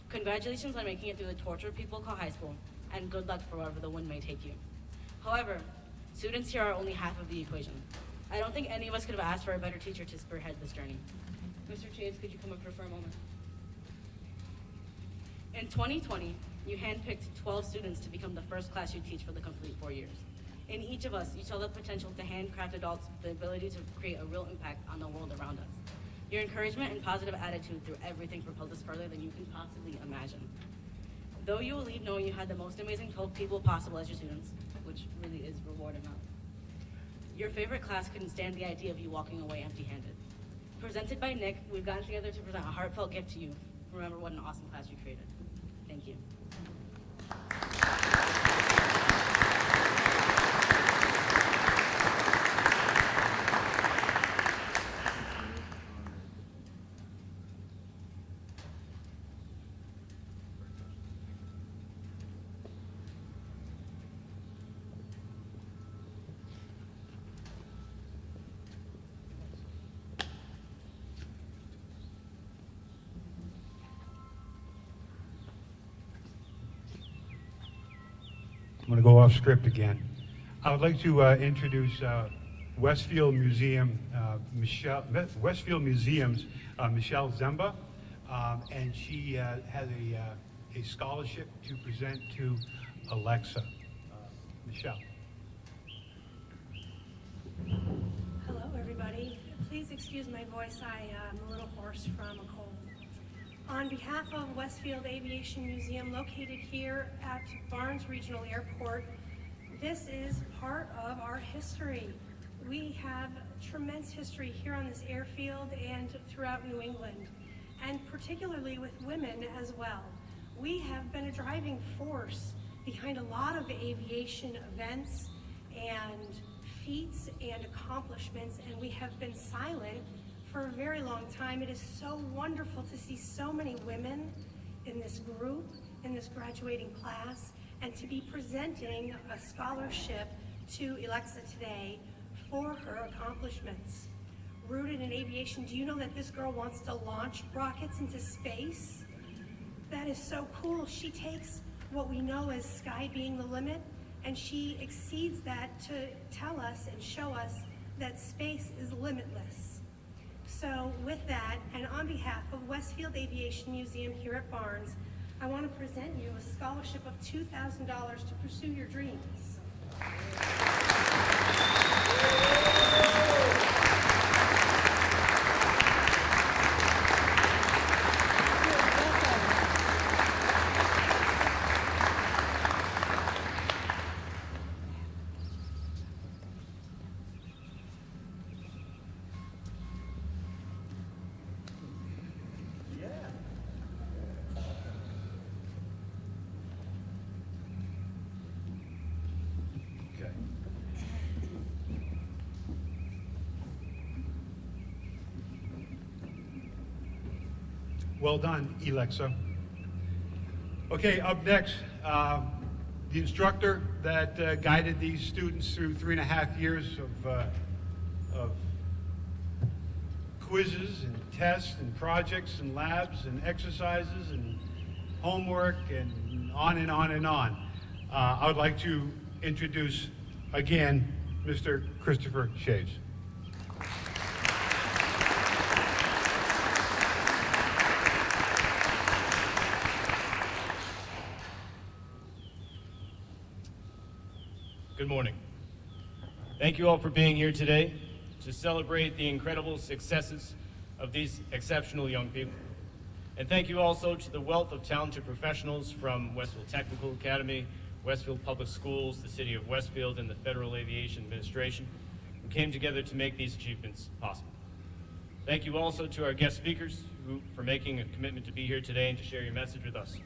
Congratulations on making it through the torture people call high school, and good luck for wherever the wind may take you. However, students here are only half of the equation. I don't think any of us could have asked for a better teacher to spearhead this journey. Mr. Chaves, could you come up here for a moment? In 2020, you handpicked 12 students to become the first class you teach for the complete 4 years. In each of us, you saw the potential to handcraft adults with the ability to create a real impact on the world around us. Your encouragement and positive attitude through everything propelled us further than you can possibly imagine. Though you will leave knowing you had the most amazing 12 people possible as your students, which really is reward enough, your favorite class couldn't stand the idea of you walking away empty-handed. Presented by Nick, we've gotten together to present a heartfelt gift to you. Remember what an awesome class you created. Thank you. I'm going to go off script again. I would like to introduce Westfield Museum's Michelle Zemba, and she has a scholarship to present to Alexa. Michelle. Hello, everybody. Please excuse my voice. I am a little hoarse from a cold. On behalf of Westfield Aviation Museum, located here at Barnes Regional Airport, this is part of our history. We have tremendous history here on this airfield and throughout New England, and particularly with women as well. We have been a driving force behind a lot of aviation events and feats and accomplishments, and we have been silent for a very long time. It is so wonderful to see so many women in this group, in this graduating class, and to be presenting a scholarship to Alexa today for her accomplishments. Rooted in aviation, do you know that this girl wants to launch rockets into space? That is so cool. She takes what we know as sky being the limit, and she exceeds that to tell us and show us that space is limitless. So with that, and on behalf of Westfield Aviation Museum here at Barnes, I want to present you a scholarship of $2,000 to pursue your dreams. Okay. Well done, Elexo. Okay, up next, the instructor that guided these students through 3.5 years of quizzes and tests and projects and labs and exercises and homework and on and on and on. I would like to introduce again Mr. Christopher Shaves. Good morning. Thank you all for being here today to celebrate the incredible successes of these exceptional young people. And thank you also to the wealth of talented professionals from Westfield Technical Academy, Westfield Public Schools, the City of Westfield, and the Federal Aviation Administration who came together to make these achievements possible. Thank you also to our guest speakers for making a commitment to be here today and to share your message with us.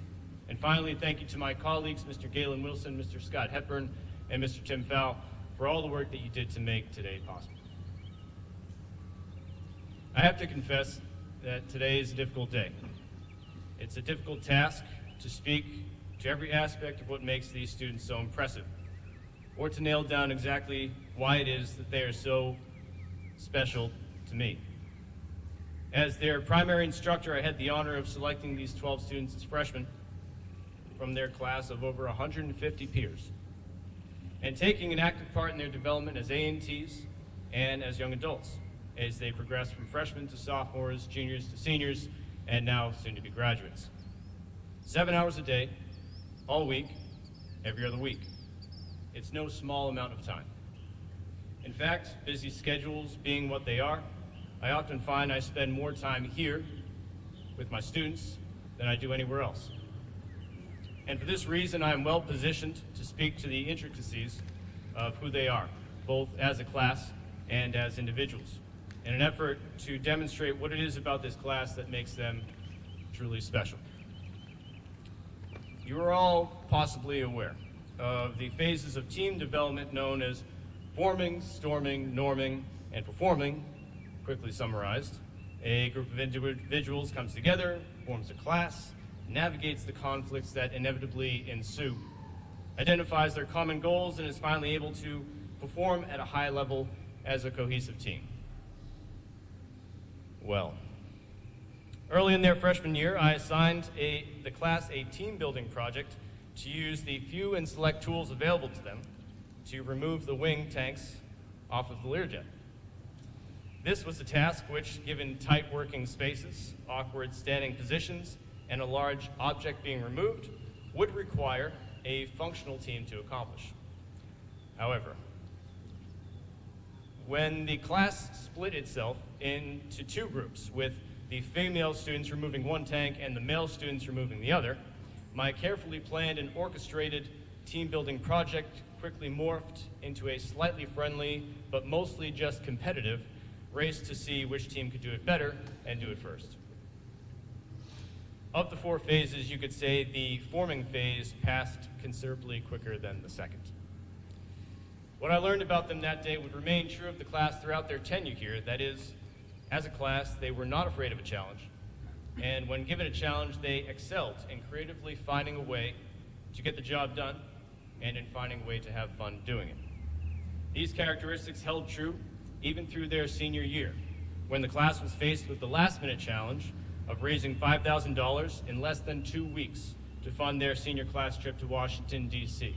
And finally, thank you to my colleagues, Mr. Galen Wilson, Mr. Scott Hepburn, and Mr. Tim Fowl, for all the work that you did to make today possible. I have to confess that today is a difficult day. It's a difficult task to speak to every aspect of what makes these students so impressive, or to nail down exactly why it is that they are so special to me. As their primary instructor, I had the honor of selecting these 12 students as freshmen from their class of over 150 peers, and taking an active part in their development as A&Ts and as young adults, as they progress from freshmen to sophomores, juniors to seniors, and now soon to be graduates. 7 hours a day, all week, every other week. It's no small amount of time. In fact, busy schedules being what they are, I often find I spend more time here with my students than I do anywhere else. And for this reason, I am well positioned to speak to the intricacies of who they are, both as a class and as individuals, in an effort to demonstrate what it is about this class that makes them truly special. You are all possibly aware of the phases of team development known as forming, storming, norming, and performing. Quickly summarized, a group of individuals comes together, forms a class, navigates the conflicts that inevitably ensue, identifies their common goals, and is finally able to perform at a high level as a cohesive team. Well, early in their freshman year, I assigned the class a team building project to use the few and select tools available to them to remove the wing tanks off of the Learjet. This was a task which, given tight working spaces, awkward standing positions, and a large object being removed, would require a functional team to accomplish. However, when the class split itself into two groups, with the female students removing one tank and the male students removing the other, my carefully planned and orchestrated team-building project quickly morphed into a slightly friendly, but mostly just competitive, race to see which team could do it better and do it first. Of the 4 phases, you could say the forming phase passed considerably quicker than the second. What I learned about them that day would remain true of the class throughout their tenure here. That is, as a class, they were not afraid of a challenge. And when given a challenge, they excelled in creatively finding a way to get the job done and in finding a way to have fun doing it. These characteristics held true even through their senior year, when the class was faced with the last-minute challenge of raising $5,000 in less than 2 weeks to fund their senior class trip to Washington, D.C.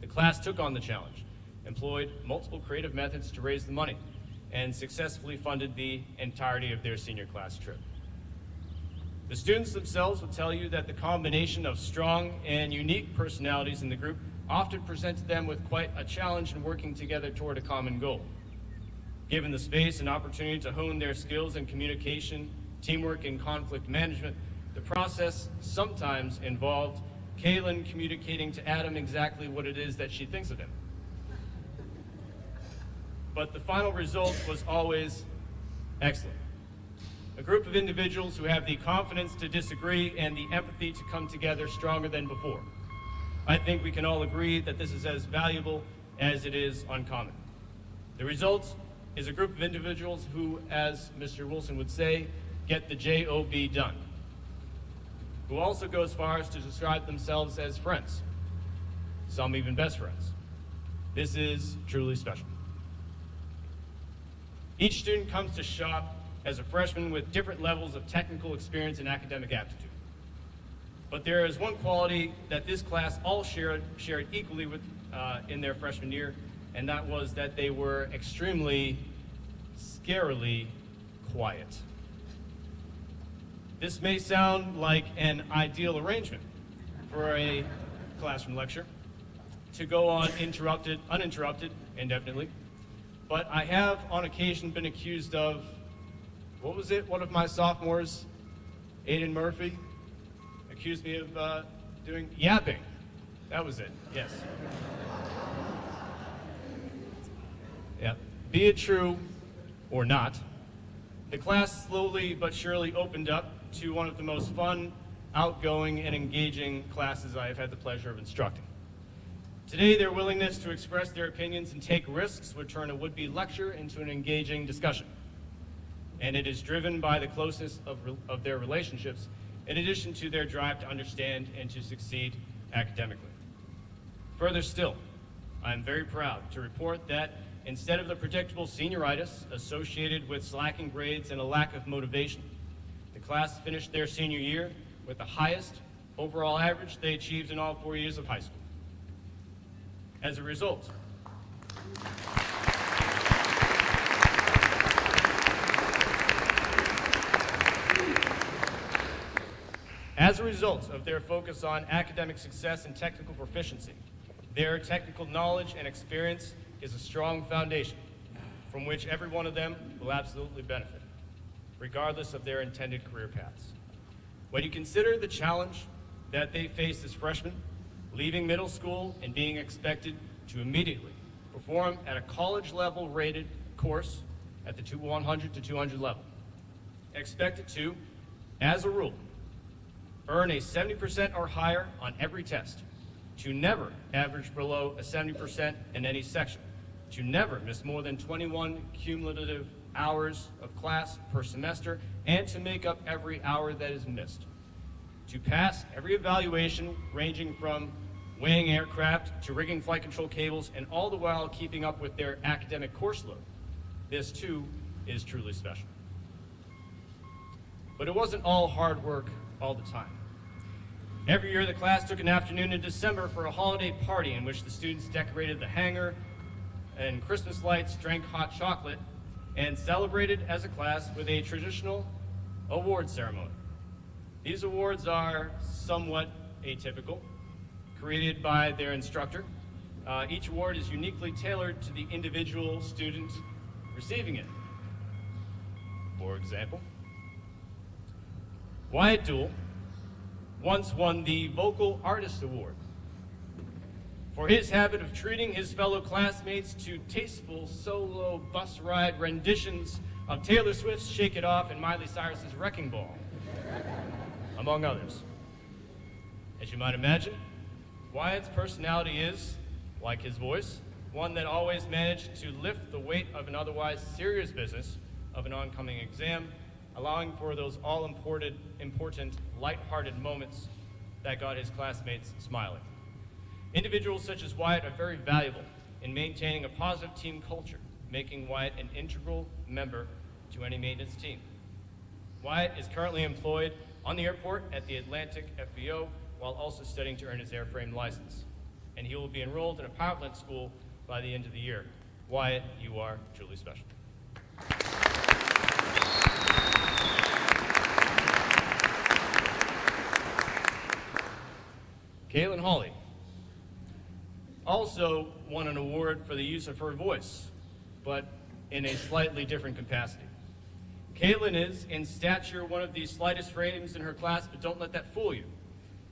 The class took on the challenge, employed multiple creative methods to raise the money, and successfully funded the entirety of their senior class trip. The students themselves will tell you that the combination of strong and unique personalities in the group often presented them with quite a challenge in working together toward a common goal. Given the space and opportunity to hone their skills in communication, teamwork, and conflict management, the process sometimes involved Kaylin communicating to Adam exactly what it is that she thinks of him. But the final result was always excellent. A group of individuals who have the confidence to disagree and the empathy to come together stronger than before. I think we can all agree that this is as valuable as it is uncommon. The result is a group of individuals who, as Mr. Wilson would say, get the job done. who also go as far as to describe themselves as friends, some even best friends. This is truly special. Each student comes to shop as a freshman with different levels of technical experience and academic aptitude. But there is one quality that this class all shared equally with in their freshman year, and that was that they were extremely, scarily quiet. This may sound like an ideal arrangement for a classroom lecture to go on uninterrupted indefinitely, but I have on occasion been accused of, what was it? One of my sophomores, Aiden Murphy, accused me of doing yapping. That was it, yes. Yeah. Be it true or not, the class slowly but surely opened up to one of the most fun, outgoing, and engaging classes I have had the pleasure of instructing. Today, their willingness to express their opinions and take risks would turn a would-be lecture into an engaging discussion. And it is driven by the closeness of their relationships, in addition to their drive to understand and to succeed academically. Further still, I am very proud to report that instead of the predictable senioritis associated with slacking grades and a lack of motivation, the class finished their senior year with the highest overall average they achieved in all 4 years of high school. As a result, of their focus on academic success and technical proficiency, their technical knowledge and experience is a strong foundation from which every one of them will absolutely benefit, regardless of their intended career paths. When you consider the challenge that they faced as freshmen, leaving middle school and being expected to immediately perform at a college-level rated course at the 100 to 200 level, expected to, as a rule, earn a 70% or higher on every test, to never average below a 70% in any section, to never miss more than 21 cumulative hours of class per semester, and to make up every hour that is missed, to pass every evaluation ranging from weighing aircraft to rigging flight control cables, and all the while keeping up with their academic course load. This too is truly special. But it wasn't all hard work all the time. Every year the class took an afternoon in December for a holiday party in which the students decorated the hangar and Christmas lights, drank hot chocolate, and celebrated as a class with a traditional award ceremony. These awards are somewhat atypical, created by their instructor. Each award is uniquely tailored to the individual student receiving it. For example, Wyatt Duell once won the Vocal Artist Award for his habit of treating his fellow classmates to tasteful solo bus ride renditions of Taylor Swift's Shake It Off and Miley Cyrus's Wrecking Ball, among others. As you might imagine, Wyatt's personality is, like his voice, one that always managed to lift the weight of an otherwise serious business of an oncoming exam, allowing for those all-important, light-hearted moments that got his classmates smiling. Individuals such as Wyatt are very valuable in maintaining a positive team culture, making Wyatt an integral member to any maintenance team. Wyatt is currently employed on the airport at the Atlantic FBO while also studying to earn his airframe license. And he will be enrolled in a power plant school by the end of the year. Wyatt, you are truly special. Caitlin Hawley also won an award for the use of her voice, but in a slightly different capacity. Caitlin is, in stature, one of the slightest frames in her class, but don't let that fool you.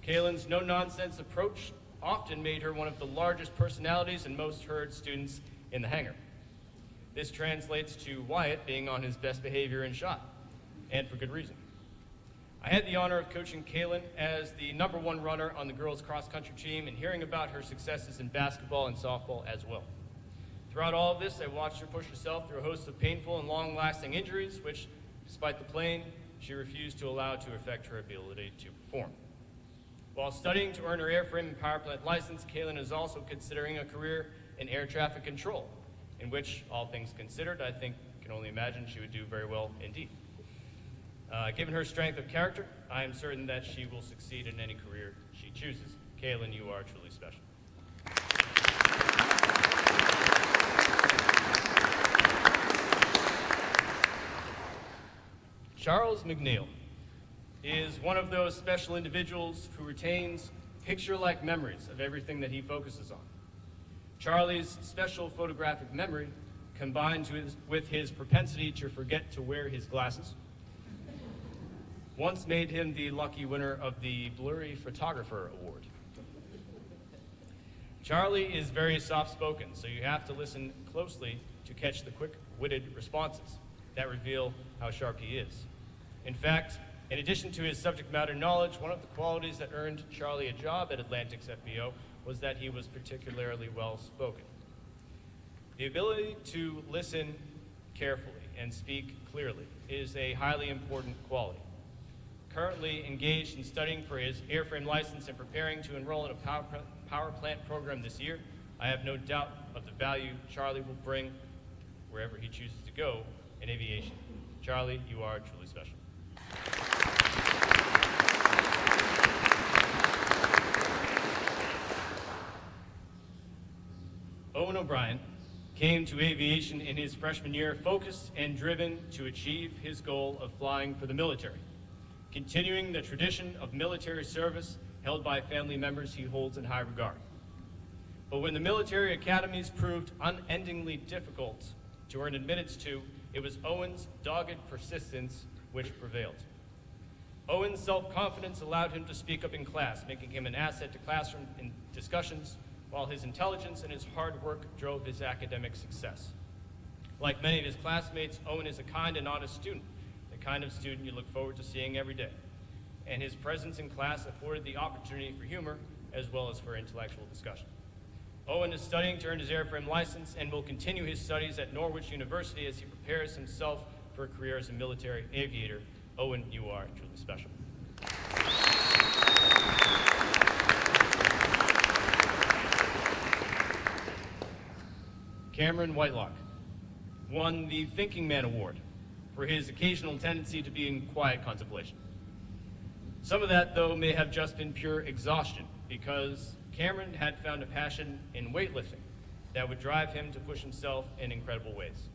Caitlin's no-nonsense approach often made her one of the largest personalities and most heard students in the hangar. This translates to Wyatt being on his best behavior in shot, and for good reason. I had the honor of coaching Caitlin as the #1 runner on the girls' cross-country team and hearing about her successes in basketball and softball as well. Throughout all of this, I watched her push herself through a host of painful and long-lasting injuries, which, despite the pain, she refused to allow to affect her ability to perform. While studying to earn her airframe and power plant license, Kaylin is also considering a career in air traffic control, in which, all things considered, I think can only imagine she would do very well indeed. Given her strength of character, I am certain that she will succeed in any career she chooses. Kaylin, you are truly special. Charles McNeil is one of those special individuals who retains picture-like memories of everything that he focuses on. Charlie's special photographic memory, combined with his propensity to forget to wear his glasses, once made him the lucky winner of the Blurry Photographer Award. Charlie is very soft-spoken, so you have to listen closely to catch the quick-witted responses that reveal how sharp he is. In fact, in addition to his subject matter knowledge, one of the qualities that earned Charlie a job at Atlantic's FBO was that he was particularly well-spoken. The ability to listen carefully and speak clearly is a highly important quality. Currently engaged in studying for his airframe license and preparing to enroll in a power plant program this year, I have no doubt of the value Charlie will bring wherever he chooses to go in aviation. Charlie, you are truly special. Owen O'Brien came to aviation in his freshman year focused and driven to achieve his goal of flying for the military, continuing the tradition of military service held by family members he holds in high regard. But when the military academies proved unendingly difficult to earn admittance to, it was Owen's dogged persistence which prevailed. Owen's self-confidence allowed him to speak up in class, making him an asset to classroom discussions, while his intelligence and his hard work drove his academic success. Like many of his classmates, Owen is a kind and honest student, the kind of student you look forward to seeing every day. And his presence in class afforded the opportunity for humor as well as for intellectual discussion. Owen is studying to earn his airframe license and will continue his studies at Norwich University as he prepares himself for a career as a military aviator. Owen, you are truly special. Cameron Whitelock won the Thinking Man Award for his occasional tendency to be in quiet contemplation. Some of that, though, may have just been pure exhaustion, because Cameron had found a passion in weightlifting that would drive him to push himself in incredible ways.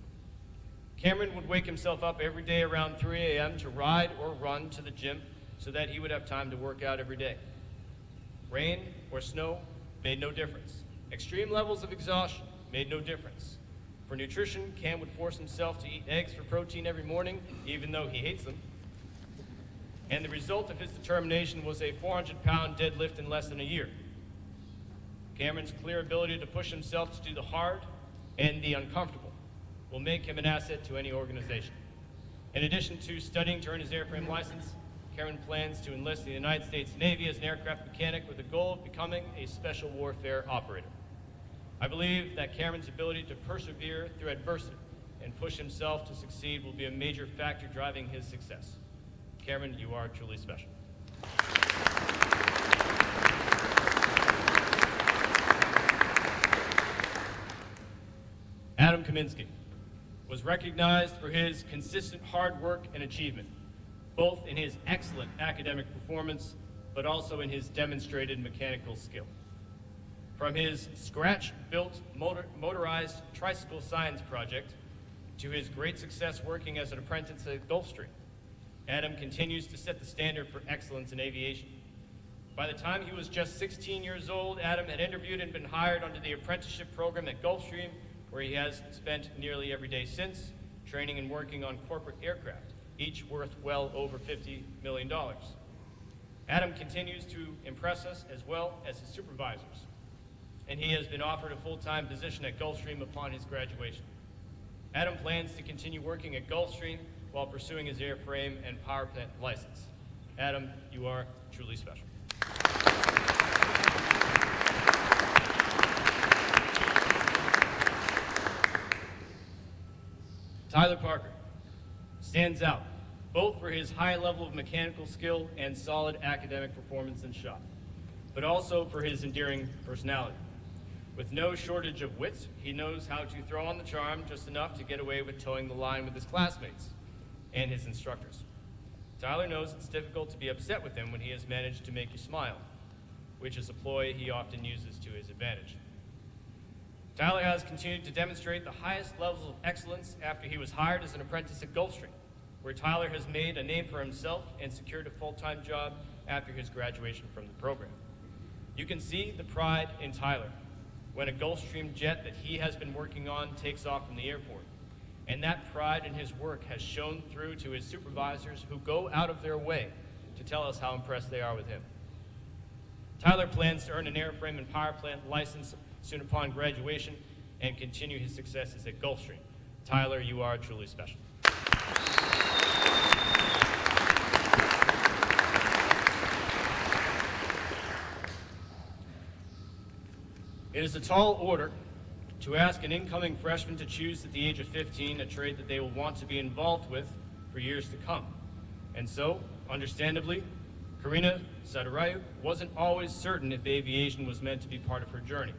Cameron would wake himself up every day around 3 a.m. to ride or run to the gym so that he would have time to work out every day. Rain or snow made no difference. Extreme levels of exhaustion made no difference. For nutrition, Cam would force himself to eat eggs for protein every morning, even though he hates them. And the result of his determination was a 400-pound deadlift in less than a year. Cameron's clear ability to push himself to do the hard and the uncomfortable will make him an asset to any organization. In addition to studying to earn his airframe license, Cameron plans to enlist in the United States Navy as an aircraft mechanic with the goal of becoming a special warfare operator. I believe that Cameron's ability to persevere through adversity and push himself to succeed will be a major factor driving his success. Cameron, you are truly special. Adam Kaminsky was recognized for his consistent hard work and achievement, both in his excellent academic performance, but also in his demonstrated mechanical skill. From his scratch-built motorized tricycle science project to his great success working as an apprentice at Gulfstream, Adam continues to set the standard for excellence in aviation. By the time he was just 16 years old, Adam had interviewed and been hired under the apprenticeship program at Gulfstream, where he has spent nearly every day since, training and working on corporate aircraft, each worth well over $50 million. Adam continues to impress us as well as his supervisors, and he has been offered a full-time position at Gulfstream upon his graduation. Adam plans to continue working at Gulfstream while pursuing his airframe and power plant license. Adam, you are truly special. Tyler Parker stands out both for his high level of mechanical skill and solid academic performance in shop. but also for his endearing personality. With no shortage of wit, he knows how to throw on the charm just enough to get away with towing the line with his classmates and his instructors. Tyler knows it's difficult to be upset with him when he has managed to make you smile, which is a ploy he often uses to his advantage. Tyler has continued to demonstrate the highest levels of excellence after he was hired as an apprentice at Gulfstream, where Tyler has made a name for himself and secured a full-time job after his graduation from the program. You can see the pride in Tyler when a Gulfstream jet that he has been working on takes off from the airport. And that pride in his work has shown through to his supervisors, who go out of their way to tell us how impressed they are with him. Tyler plans to earn an airframe and power plant license soon upon graduation and continue his successes at Gulfstream. Tyler, you are truly special. It is a tall order to ask an incoming freshman to choose at the age of 15 a trade that they will want to be involved with for years to come. And so, understandably, Karina Sadarayu wasn't always certain if aviation was meant to be part of her journey.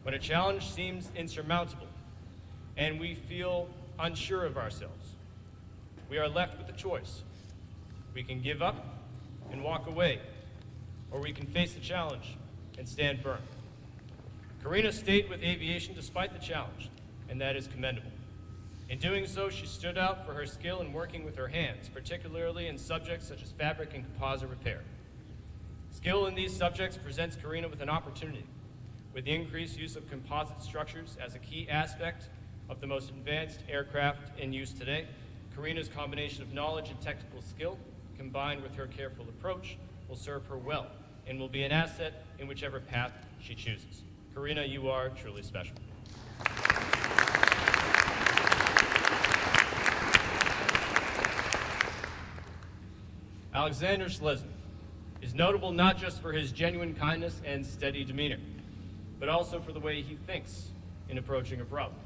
When a challenge seems insurmountable and we feel unsure of ourselves, we are left with a choice. We can give up and walk away, or we can face the challenge and stand firm. Karina stayed with aviation despite the challenge, and that is commendable. In doing so, she stood out for her skill in working with her hands, particularly in subjects such as fabric and composite repair. Skill in these subjects presents Karina with an opportunity. With the increased use of composite structures as a key aspect of the most advanced aircraft in use today, Karina's combination of knowledge and technical skill, combined with her careful approach, will serve her well and will be an asset in whichever path she chooses. Karina, you are truly special. Alexander Schlesner is notable not just for his genuine kindness and steady demeanor, but also for the way he thinks in approaching a problem.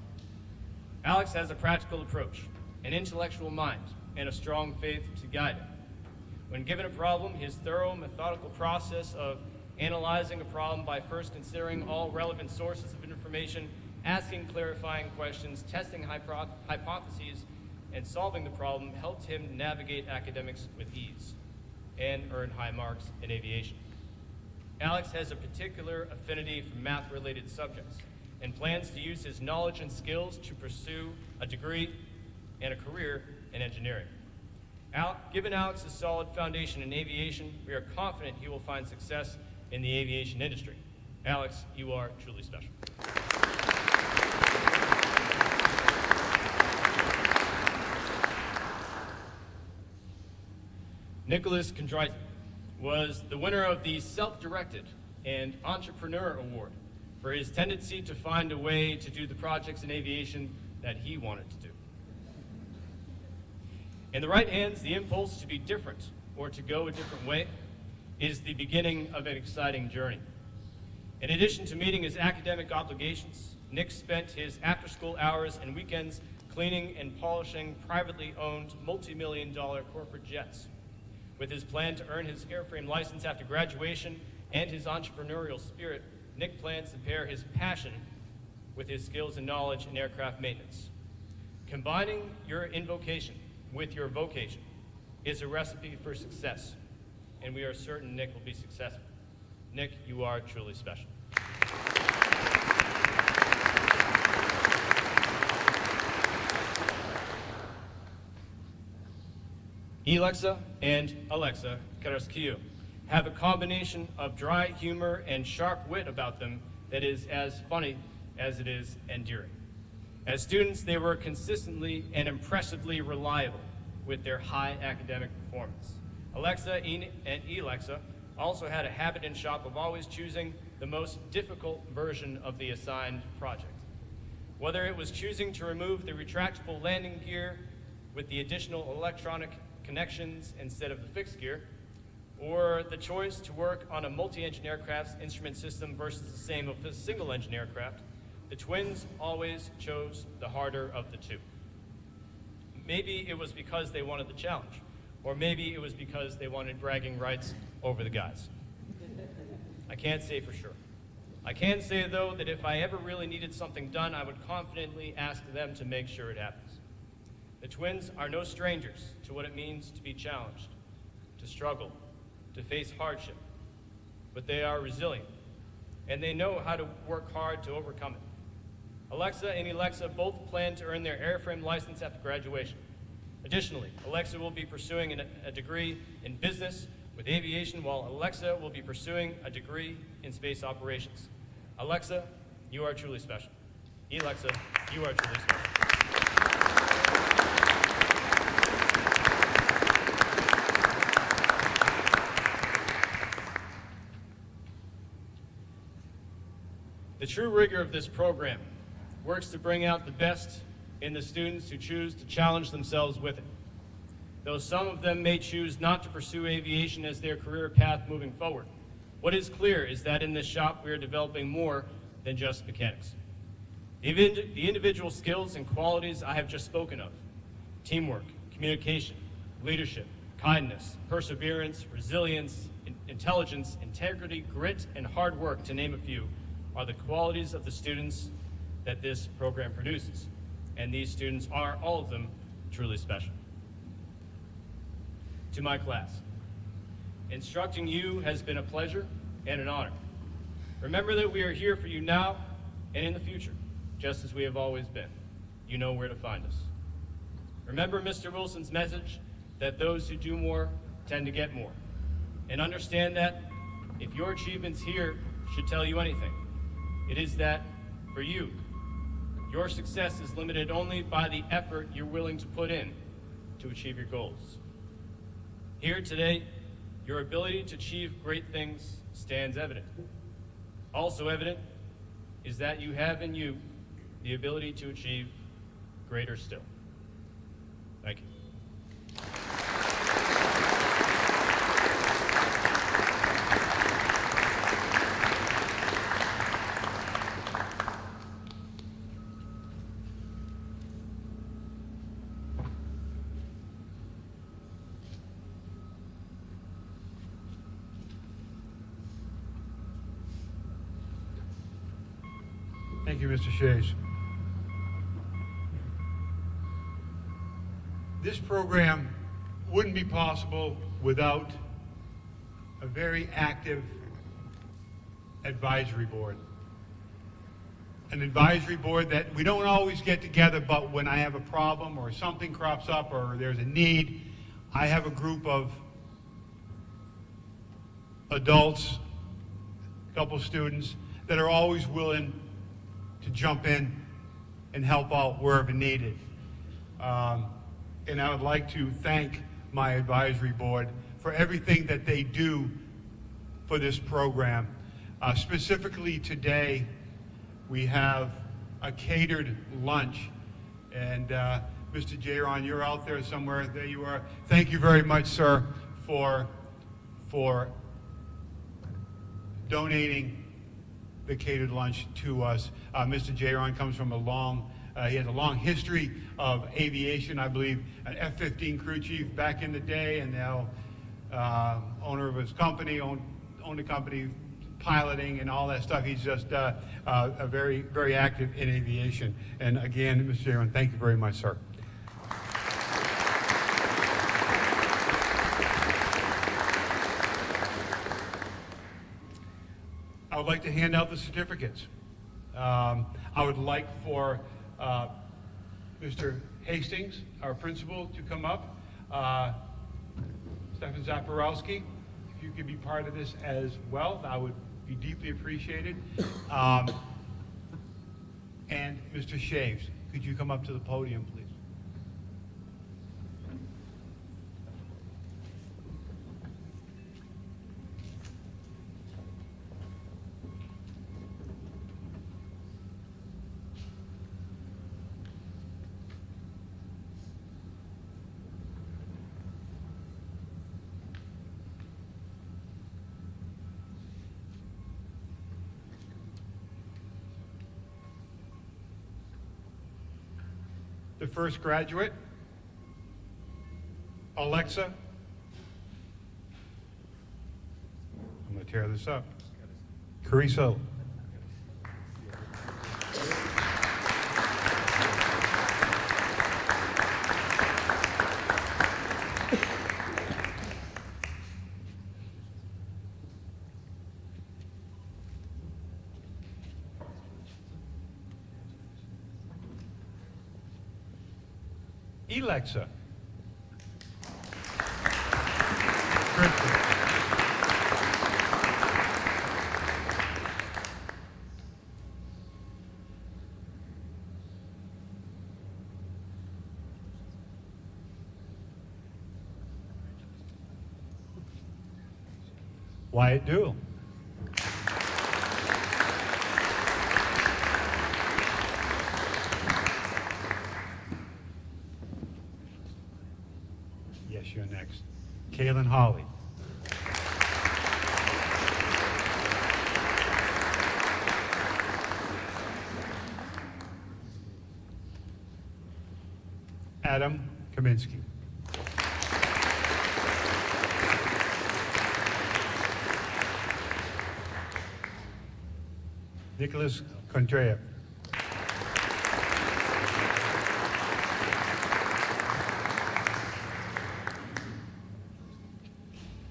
Alex has a practical approach, an intellectual mind, and a strong faith to guide him. When given a problem, his thorough, methodical process of analyzing a problem by first considering all relevant sources of information, asking clarifying questions, testing hypotheses, and solving the problem helped him navigate academics with ease and earn high marks in aviation. Alex has a particular affinity for math-related subjects and plans to use his knowledge and skills to pursue a degree and a career in engineering. Given Alex a solid foundation in aviation, we are confident he will find success in the aviation industry. Alex, you are truly special. Nicholas Kondrytny was the winner of the Self-Directed and Entrepreneur Award for his tendency to find a way to do the projects in aviation that he wanted to do. In the right hands, the impulse to be different or to go a different way is the beginning of an exciting journey. In addition to meeting his academic obligations, Nick spent his after-school hours and weekends cleaning and polishing privately owned multi-million-dollar corporate jets. With his plan to earn his airframe license after graduation and his entrepreneurial spirit, Nick plans to pair his passion with his skills and knowledge in aircraft maintenance. Combining your invocation with your vocation is a recipe for success, and we are certain Nick will be successful. Nick, you are truly special. Alexa and Alexa Karaskiu have a combination of dry humor and sharp wit about them that is as funny as it is endearing. As students, they were consistently and impressively reliable with their high academic performance. Alexa and Alexa also had a habit in shop of always choosing the most difficult version of the assigned project. Whether it was choosing to remove the retractable landing gear with the additional electronic connections instead of the fixed gear, or the choice to work on a multi-engine aircraft's instrument system versus the same of a single-engine aircraft, the twins always chose the harder of the two. Maybe it was because they wanted the challenge, or maybe it was because they wanted bragging rights over the guys. I can't say for sure. I can say, though, that if I ever really needed something done, I would confidently ask them to make sure it happens. The twins are no strangers to what it means to be challenged, to struggle, to face hardship, but they are resilient, and they know how to work hard to overcome it. Alexa and Alexa both plan to earn their airframe license after graduation. Additionally, Alexa will be pursuing a degree in business with aviation, while Alexa will be pursuing a degree in space operations. Alexa, you are truly special. Alexa, you are truly special. The true rigor of this program works to bring out the best in the students who choose to challenge themselves with it. Though some of them may choose not to pursue aviation as their career path moving forward, what is clear is that in this shop we are developing more than just mechanics. The individual skills and qualities I have just spoken of, teamwork, communication, leadership, kindness, perseverance, resilience, intelligence, integrity, grit, and hard work, to name a few, are the qualities of the students that this program produces. And these students are, all of them, truly special. To my class, instructing you has been a pleasure and an honor. Remember that we are here for you now and in the future, just as we have always been. You know where to find us. Remember Mr. Wilson's message that those who do more tend to get more. And understand that if your achievements here should tell you anything, it is that for you, your success is limited only by the effort you're willing to put in to achieve your goals. Here today, your ability to achieve great things stands evident. Also evident is that you have in you the ability to achieve greater still. Thank you. Thank you, Mr. Shays. This program wouldn't be possible without a very active advisory board. An advisory board that we don't always get together, but when I have a problem or something crops up or there's a need, I have a group of adults, a couple students, that are always willing to jump in and help out wherever needed. And I would like to thank my advisory board for everything that they do for this program. Specifically today, we have a catered lunch. And Mr. Jaron, you're out there somewhere. There you are. Thank you very much, sir, for donating the catered lunch to us. Mr. Jaron comes from he has a long history of aviation. I believe an F-15 crew chief back in the day, and now owner of his company, owned a company piloting and all that stuff. He's just very, very active in aviation. And again, Mr. Jaron, thank you very much, sir. I would like to hand out the certificates. I would like for Mr. Hastings, our principal, to come up. Stefan Zaporowski, if you could be part of this as well, that would be deeply appreciated. And Mr. Shaves, could you come up to the podium, please? The first graduate, Alexa. I'm going to tear this up. Carissa. Alexa. Kristen. Wyatt Dool. Yes, you're next. Kaylin Holly. Adam Kaminsky. Nicholas Contreras.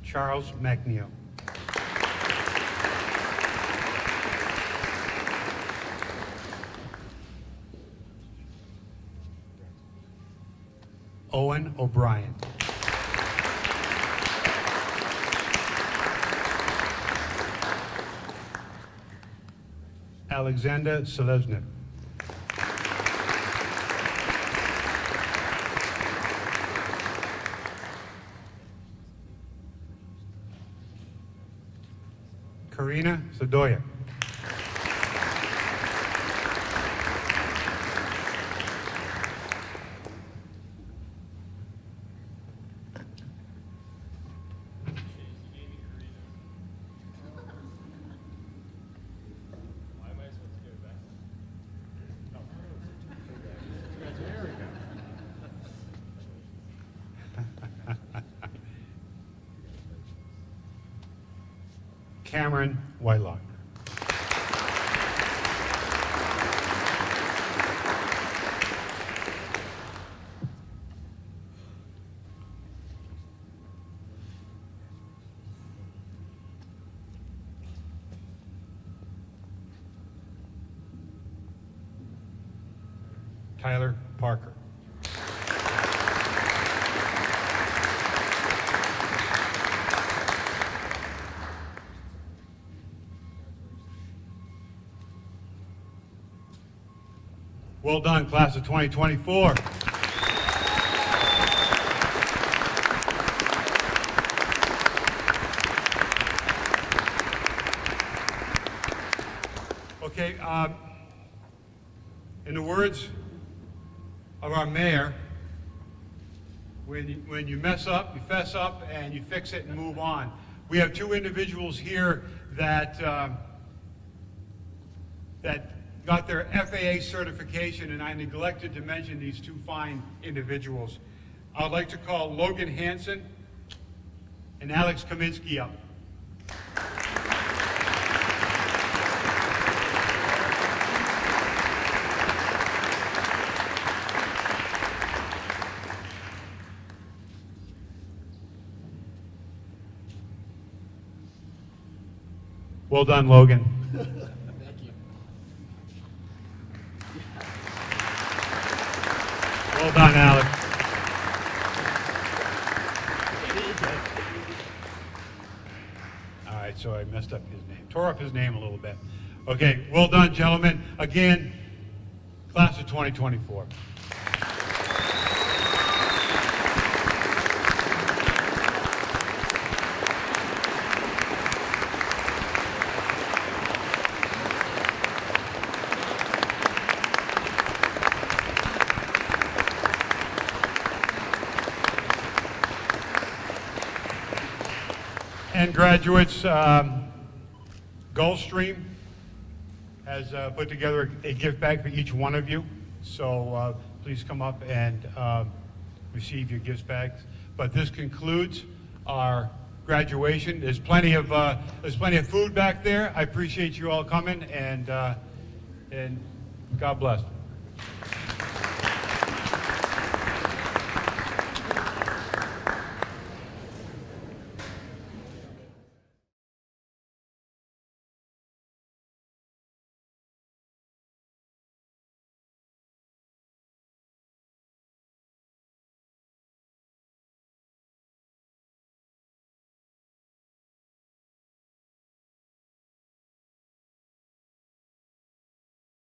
Charles McNeil. Owen O'Brien. Alexander Seleznyk. Karina Sadoya. Cameron Whitelock. Tyler Parker. Well done, class of 2024. Okay, in the words of our mayor, when you mess up, you fess up, and you fix it and move on. We have two individuals here that got their FAA certification, and I neglected to mention these two fine individuals. I'd like to call Logan Hansen and Alex Kaminsky up. Well done, Logan. Well done, Alex. All right, so I messed up his name. Tore up his name a little bit. Okay, well done, gentlemen. Again, class of 2024. And graduates, Gulfstream has put together a gift bag for each one of you. So please come up and receive your gift bags. But this concludes our graduation. There's plenty of food back there. I appreciate you all coming, and God bless.